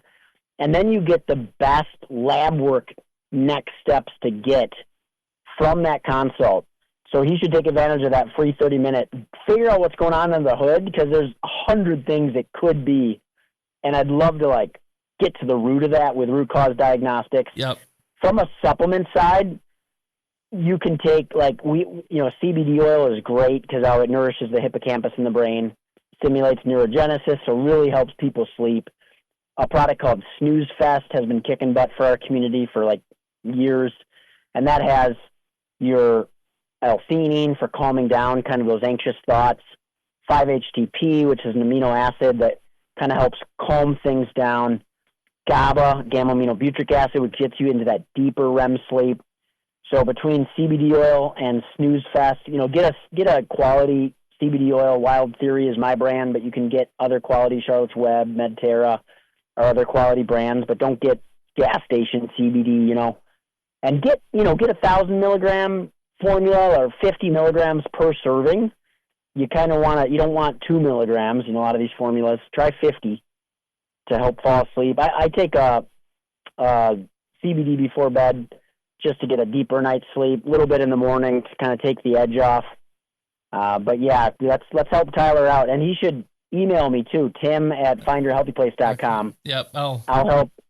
And then you get the best lab work next steps to get from that consult. So he should take advantage of that free 30-minute, figure out what's going on under the hood, because there's 100 things it could be. And I'd love to, get to the root of that with root cause diagnostics. Yep. From a supplement side, you can take, CBD oil is great because how it nourishes the hippocampus in the brain, stimulates neurogenesis, so really helps people sleep. A product called Snooze Fest has been kicking butt for our community for years, and that has your L-theanine for calming down kind of those anxious thoughts, 5-HTP, which is an amino acid that kind of helps calm things down, GABA, gamma-aminobutyric acid, which gets you into that deeper REM sleep. So between CBD oil and Snooze Fest, get a quality CBD oil. Wild Theory is my brand, but you can get other quality, Charlotte's Web, Medterra, or other quality brands, but don't get gas station CBD, and get 1,000 milligram formula or 50 milligrams per serving. You kind of you don't want 2 milligrams, a lot of these formulas. Try 50 to help fall asleep. I take a CBD before bed just to get a deeper night's sleep, a little bit in the morning to kind of take the edge off. But yeah, let's help Tyler out. And he should email me too, tim@findyourhealthyplace.com. Yep. I'll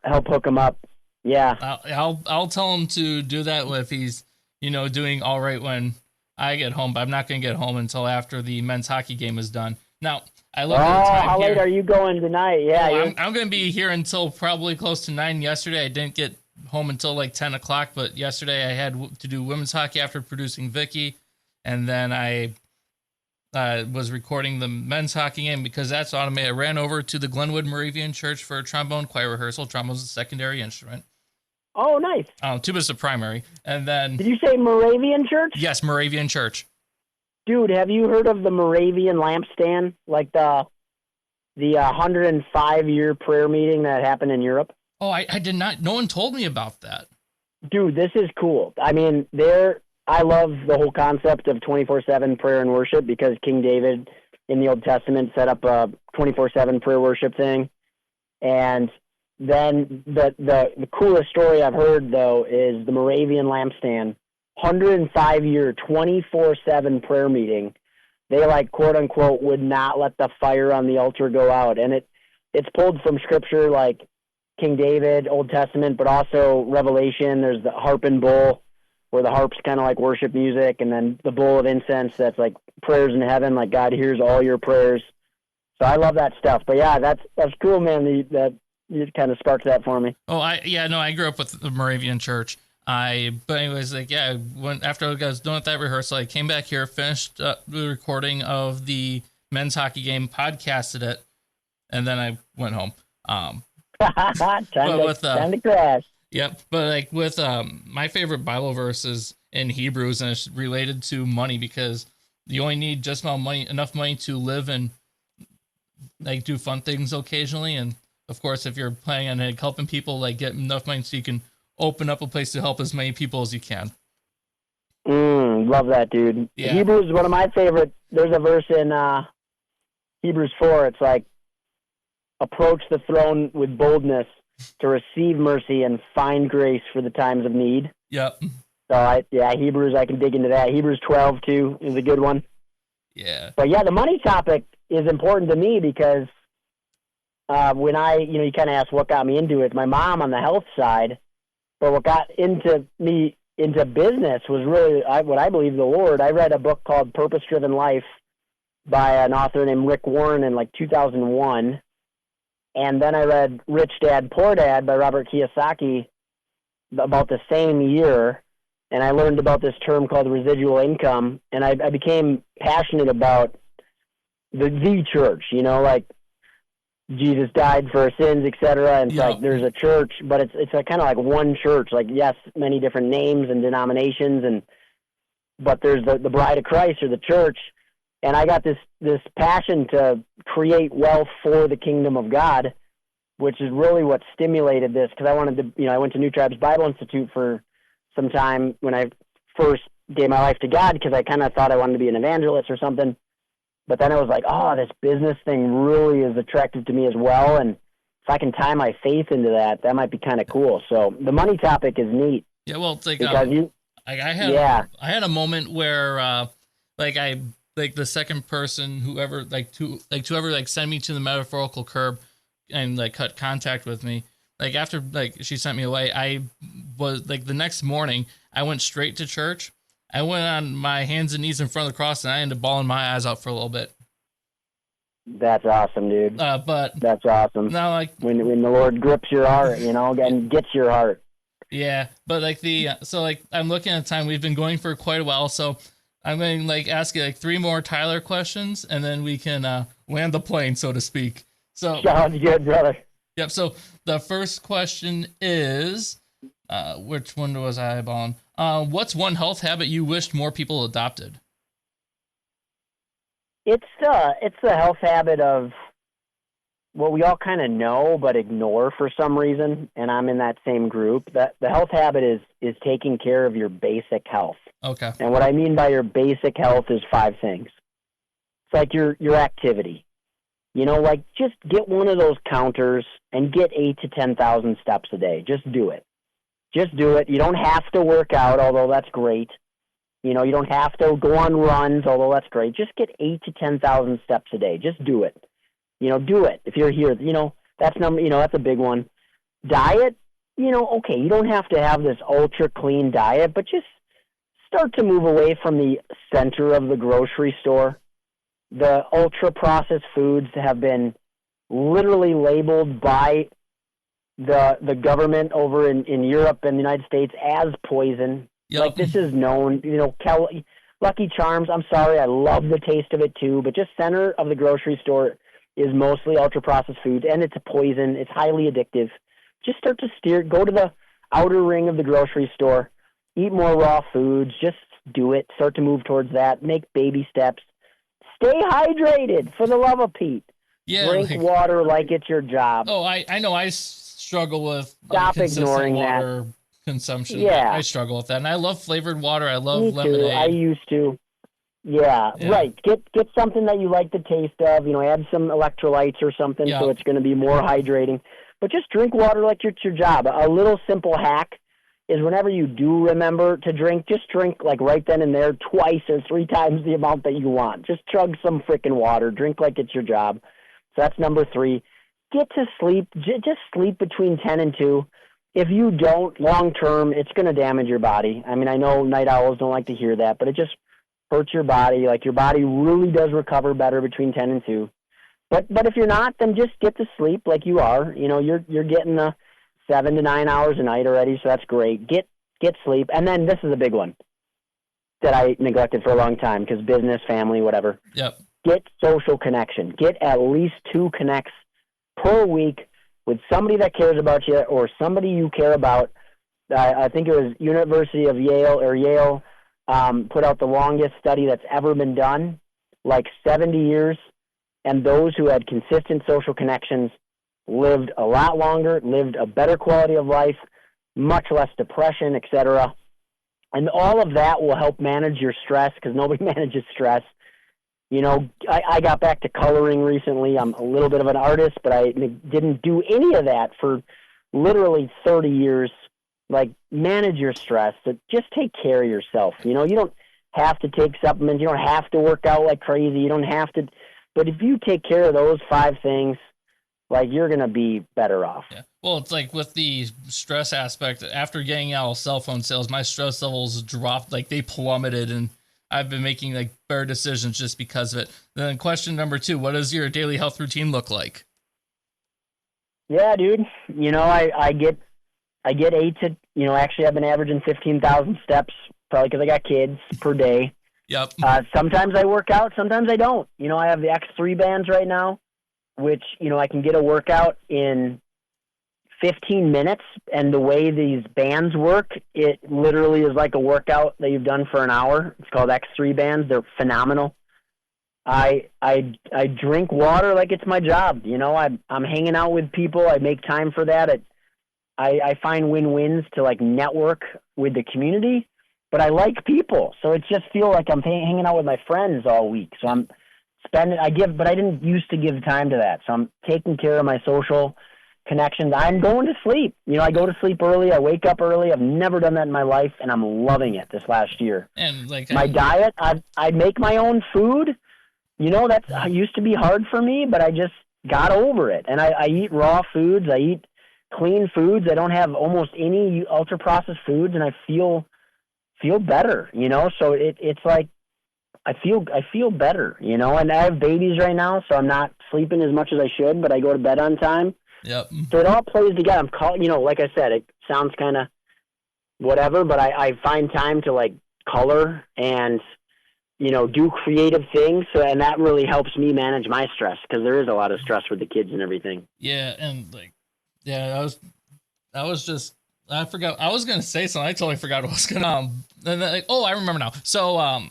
help hook him up. Yeah. I'll tell him to do that if he's, doing all right when I get home, but I'm not going to get home until after the men's hockey game is done. Now, I look at the time how late are you going tonight? Yeah. I'm going to be here until probably close to 9. Yesterday, I didn't get home until 10 o'clock, but yesterday I had to do women's hockey after producing Vicky, and then I was recording the men's hockey game because that's automated. I ran over to the Glenwood Moravian Church for a trombone choir rehearsal. Trombone's a secondary instrument. Oh, nice. Tuba's the primary. And then... Did you say Moravian Church? Yes, Moravian Church. Dude, have you heard of the Moravian lampstand? The 105-year prayer meeting that happened in Europe? Oh, I did not. No one told me about that. Dude, this is cool. I mean, I love the whole concept of 24/7 prayer and worship because King David in the Old Testament set up a 24/7 prayer worship thing. And then the coolest story I've heard, though, is the Moravian lampstand, 105-year, 24/7 prayer meeting. They, quote unquote, would not let the fire on the altar go out. And it's pulled from scripture like King David, Old Testament, but also Revelation. There's the harp and bowl, where the harp's kind of like worship music, and then the bowl of incense that's like prayers in heaven, like God hears all your prayers. So I love that stuff. But yeah, that's cool, man. That you kind of sparked that for me. Oh, I grew up with the Moravian Church. But anyways, like, yeah, after I was done with that rehearsal, I came back here, finished the recording of the men's hockey game, podcasted it, and then I went home. Time to crash. Yep. But like with my favorite Bible verse is in Hebrews, and it's related to money, because you only need just enough money to live and like do fun things occasionally. And of course, if you're planning on like, helping people, like get enough money so you can open up a place to help as many people as you can. Love that, dude. Yeah. Hebrews is one of my favorite. There's a verse in Hebrews 4. It's like, approach the throne with boldness to receive mercy and find grace for the times of need. Yep. So Hebrews, I can dig into that. Hebrews 12 too is a good one. Yeah. But yeah, the money topic is important to me because when you kind of asked what got me into it, my mom on the health side, but what got into me into business was really what I believe the Lord. I read a book called Purpose Driven Life by an author named Rick Warren in like 2001. And then I read Rich Dad, Poor Dad by Robert Kiyosaki about the same year. And I learned about this term called residual income. And I became passionate about the church, like Jesus died for our sins, etc. And it's like there's a church, but it's kind of like one church. Like, yes, many different names and denominations, but there's the bride of Christ, or the church. And I got this passion to create wealth for the kingdom of God, which is really what stimulated this, because I wanted to, I went to New Tribes Bible Institute for some time when I first gave my life to God, because I kind of thought I wanted to be an evangelist or something. But then I was like, oh, this business thing really is attractive to me as well. And if I can tie my faith into that, that might be kind of cool. So the money topic is neat. Yeah, well, it's like, because I had a moment where, the second person, whoever send me to the metaphorical curb and like cut contact with me, like after like she sent me away, I was like the next morning I went straight to church. I went on my hands and knees in front of the cross, and I ended up bawling my eyes out for a little bit. That's awesome, dude. But that's awesome. Now, like when the Lord grips your heart, and gets your heart. Yeah, but like I'm looking at time. We've been going for quite a while, so I'm going to ask you 3 more Tyler questions, and then we can land the plane, so to speak. So sounds good, brother. Yep. So the first question is, which one was I eyeballing? What's one health habit you wished more people adopted? It's the health habit of what we all kind of know but ignore for some reason, and I'm in that same group. The health habit is taking care of your basic health. Okay. And what I mean by your basic health is 5 things. It's like your activity. Just get one of those counters and get 8,000 to 10,000 steps a day. Just do it. Just do it. You don't have to work out, although that's great. You don't have to go on runs, although that's great. Just get 8,000 to 10,000 steps a day. Just do it. Do it. If you're here, that's that's a big one. Diet, okay, you don't have to have this ultra clean diet, but just start to move away from the center of the grocery store. The ultra processed foods have been literally labeled by the government over in Europe and the United States as poison. Yep. Like, this is known, Lucky Charms, I'm sorry, I love the taste of it too, but just center of the grocery store is mostly ultra processed foods, and it's a poison. It's highly addictive. Just start to go to the outer ring of the grocery store, eat more raw foods, just do it. Start to move towards that. Make baby steps. Stay hydrated, for the love of Pete. Yeah, drink water like it's your job. Oh, I know. I struggle with stop ignoring water consumption. Yeah, I struggle with that, and I love flavored water. I love lemonade. I used to. Yeah, right. Get something that you like the taste of. Add some electrolytes or something, so it's going to be more hydrating. But just drink water like it's your job. A little simple hack is whenever you do remember to drink, just drink like right then and there, 2 or 3 times the amount that you want. Just chug some freaking water. Drink like it's your job. So that's number 3. Get to sleep. Just sleep between 10 and 2. If you don't, long term, it's going to damage your body. I mean, I know night owls don't like to hear that, but it just hurts your body. Like, your body really does recover better between 10 and 2. But if you're not, then just get to sleep like you are. You're getting the 7 to 9 hours a night already, so that's great. Get get sleep. And then this is a big one that I neglected for a long time because business, family, whatever. Yep. Get social connection. Get at least 2 connects per week with somebody that cares about you or somebody you care about. I think it was University of Yale put out the longest study that's ever been done, like 70 years. And those who had consistent social connections lived a lot longer, lived a better quality of life, much less depression, etc. And all of that will help manage your stress because nobody manages stress. You know, I got back to coloring recently. I'm a little bit of an artist, but I didn't do any of that for literally 30 years. Like, manage your stress. So just take care of yourself. You know, you don't have to take supplements. You don't have to work out like crazy. You don't have to. But if you take care of those 5 things, like, you're going to be better off. Yeah. Well, it's like with the stress aspect, after getting out of cell phone sales, my stress levels dropped, like they plummeted, and I've been making like better decisions just because of it. Then question number 2, what does your daily health routine look like? Yeah, dude. You know, I get 8 to, you know, actually I've been averaging 15,000 steps, probably because I got kids, per day. Yep. Sometimes I work out, sometimes I don't. You know, I have the X3 bands right now, which, you know, I can get a workout in 15 minutes. And the way these bands work, it literally is like a workout that you've done for an hour. It's called X3 bands. They're phenomenal. I drink water like it's my job. You know, I'm hanging out with people. I make time for that. I find win-wins to like network with the community, but I like people. So it just feel like I'm hanging out with my friends all week. So I'm but I didn't used to give time to that. So I'm taking care of my social connections. I'm going to sleep. You know, I go to sleep early. I wake up early. I've never done that in my life, and I'm loving it this last year. And like my diet, I make my own food. You know, that used to be hard for me, but I just got over it. And I eat raw foods. I eat clean foods. I don't have almost any ultra-processed foods, and I feel better, you know? So it's like I feel better, you know? And I have babies right now, so I'm not sleeping as much as I should, but I go to bed on time. Yep. So it all plays together. You know, like I said, it sounds kind of whatever, but I find time to, like, color and, you know, do creative things. So, and that really helps me manage my stress because there is a lot of stress with the kids and everything. Yeah. And like, yeah, I forgot. I was going to say something. I totally forgot what I was going to, and then, like, oh, I remember now. So,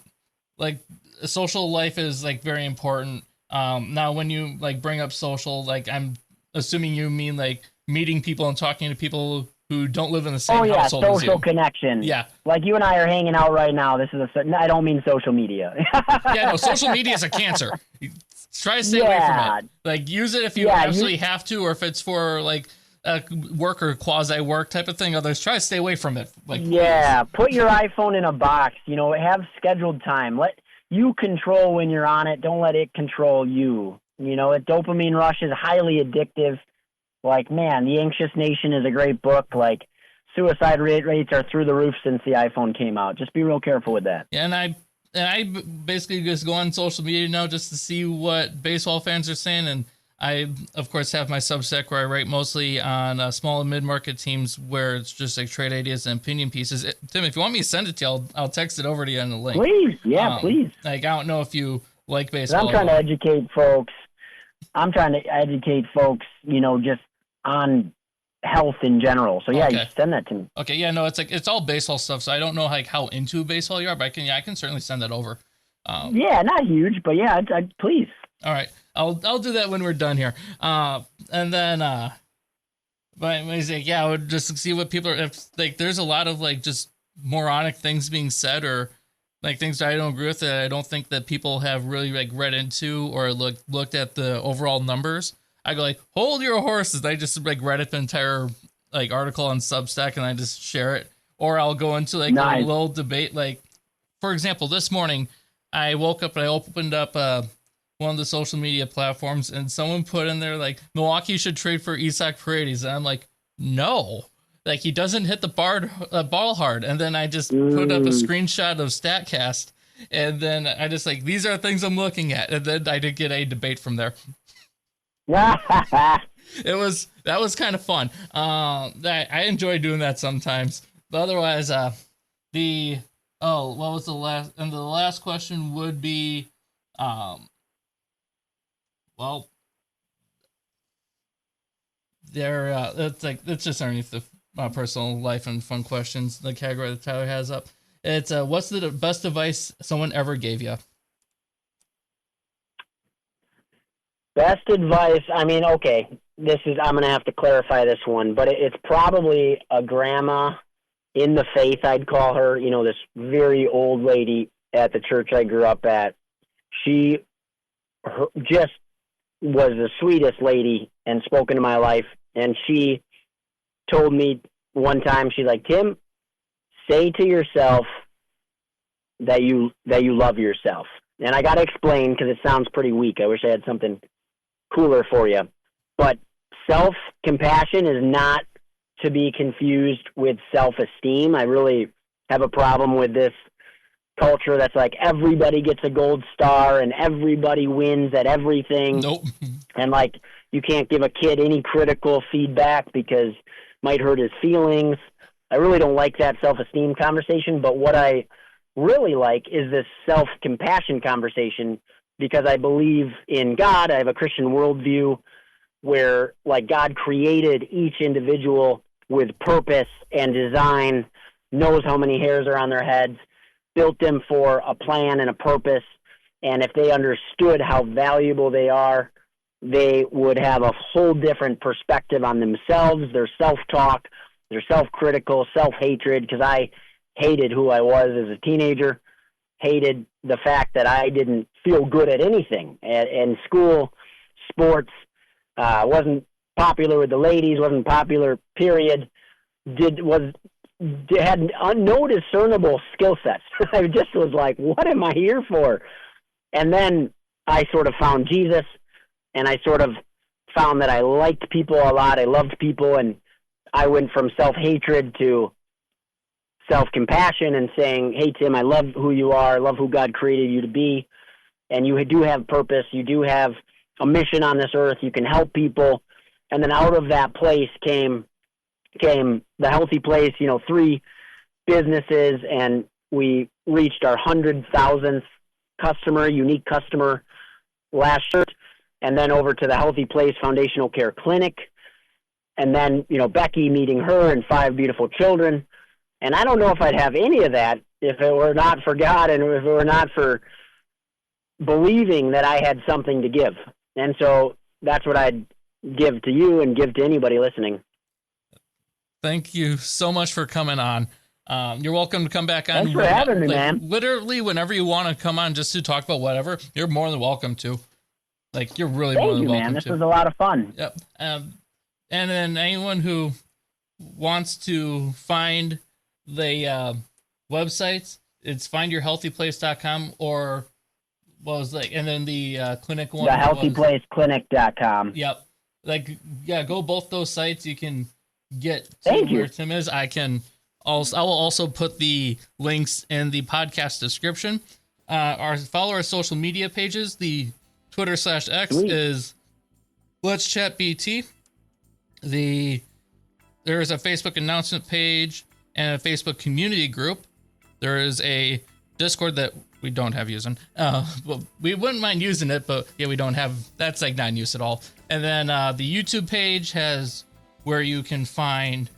like, social life is like very important. Now when you like bring up social, like, I'm assuming you mean like meeting people and talking to people who don't live in the same household as you. Social connection. Yeah. Like you and I are hanging out right now. This is I don't mean social media. Yeah, no, social media is a cancer. Try to stay away from it. Like, use it if you absolutely have to, or if it's for like a work or quasi work type of thing. Others, try to stay away from it. Like, yeah, put your iPhone in a box. You know, have scheduled time. Let you control when you're on it. Don't let it control you. You know, a dopamine rush is highly addictive. Like, man, The Anxious Nation is a great book. Like, suicide rates are through the roof since the iPhone came out. Just be real careful with that. Yeah, and I basically just go on social media now just to see what baseball fans are saying. And I, of course, have my Substack where I write mostly on small and mid-market teams where it's just like trade ideas and opinion pieces. Tim, if you want me to send it to you, I'll text it over to you in the link. Please, yeah, please. Like, I don't know if you like baseball. I'm trying to educate folks. You know, just on health in general. So yeah, you send that to me. Okay, yeah, no, it's like it's all baseball stuff. So I don't know like how into baseball you are, but I can certainly send that over. Yeah, not huge, but yeah, please. All right, I'll do that when we're done here. And then but he's like, yeah, I would just see what people are. If like there's a lot of like just moronic things being said or like things that I don't agree with that I don't think that people have really like read into or looked at the overall numbers. I go like, hold your horses. I just like read the entire like article on Substack and I just share it. Or I'll go into like a little debate. Like, for example, this morning I woke up and I opened up one of the social media platforms and someone put in there like Milwaukee should trade for Isaac Paredes. And I'm like, no, like he doesn't hit the ball hard. And then I just put up a screenshot of StatCast. And then I just like, these are things I'm looking at. And then I did get a debate from there. That was kind of fun. I enjoy doing that sometimes. But otherwise, what was the last? And the last question would be, well, it's just underneath the personal life and fun questions. The category that Tyler has up. It's what's the best advice someone ever gave you? Best advice. I mean, okay, I'm going to have to clarify this one, but it's probably a grandma in the faith, I'd call her, this very old lady at the church I grew up at. She just was the sweetest lady and spoke into my life. And she told me one time, she's like, Tim, say to yourself that you love yourself. And I got to explain because it sounds pretty weak. I wish I had something cooler for you. But self-compassion is not to be confused with self-esteem. I really have a problem with this culture that's like everybody gets a gold star and everybody wins at everything. Nope. And like you can't give a kid any critical feedback because it might hurt his feelings. I really don't like that self-esteem conversation, but what I really like is this self-compassion conversation because I believe in God. I have a Christian worldview where like God created each individual with purpose and design, knows how many hairs are on their heads, built them for a plan and a purpose. And if they understood how valuable they are, they would have a whole different perspective on themselves, their self-talk, their self-critical, self-hatred, because I hated who I was as a teenager, hated the fact that I didn't feel good at anything. In school, sports, wasn't popular with the ladies, wasn't popular, period, had no discernible skill sets. I just was like, what am I here for? And then I sort of found Jesus, and I sort of found that I liked people a lot. I loved people, and I went from self-hatred to self-compassion and saying, hey, Tim, I love who you are. I love who God created you to be. And you do have purpose. You do have a mission on this earth. You can help people. And then out of that place came the Healthy Place, 3 businesses, and we reached our 100,000th unique customer last year, and then over to the Healthy Place Foundational Care Clinic, and then, Becky meeting her and 5 beautiful children. And I don't know if I'd have any of that if it were not for God and if it were not for believing that I had something to give. And so that's what I'd give to you and give to anybody listening. Thank you so much for coming on. You're welcome to come back on. Thanks for having me, man. Literally, whenever you want to come on just to talk about whatever, you're more than welcome to. Like, you're really more than welcome to. Thank you, man. This was a lot of fun. Yep. And then anyone who wants to find the websites, it's findyourhealthyplace.com or what was and then the clinic one. Thehealthyplaceclinic.com. Yep. Go both those sites. You can get to where Tim is. I will also put the links in the podcast description. Follow our social media pages. The Twitter /X is Let's Chat BT. There is a Facebook announcement page and a Facebook community group. There is a Discord that we don't have using. Well, we wouldn't mind using it, but yeah, we don't have. That's like not in use at all. And then the YouTube page has where you can find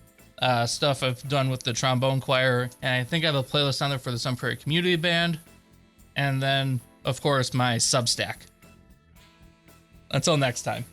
stuff I've done with the trombone choir, and I think I have a playlist on there for the Sun Prairie Community Band, and then of course my Substack. Until next time.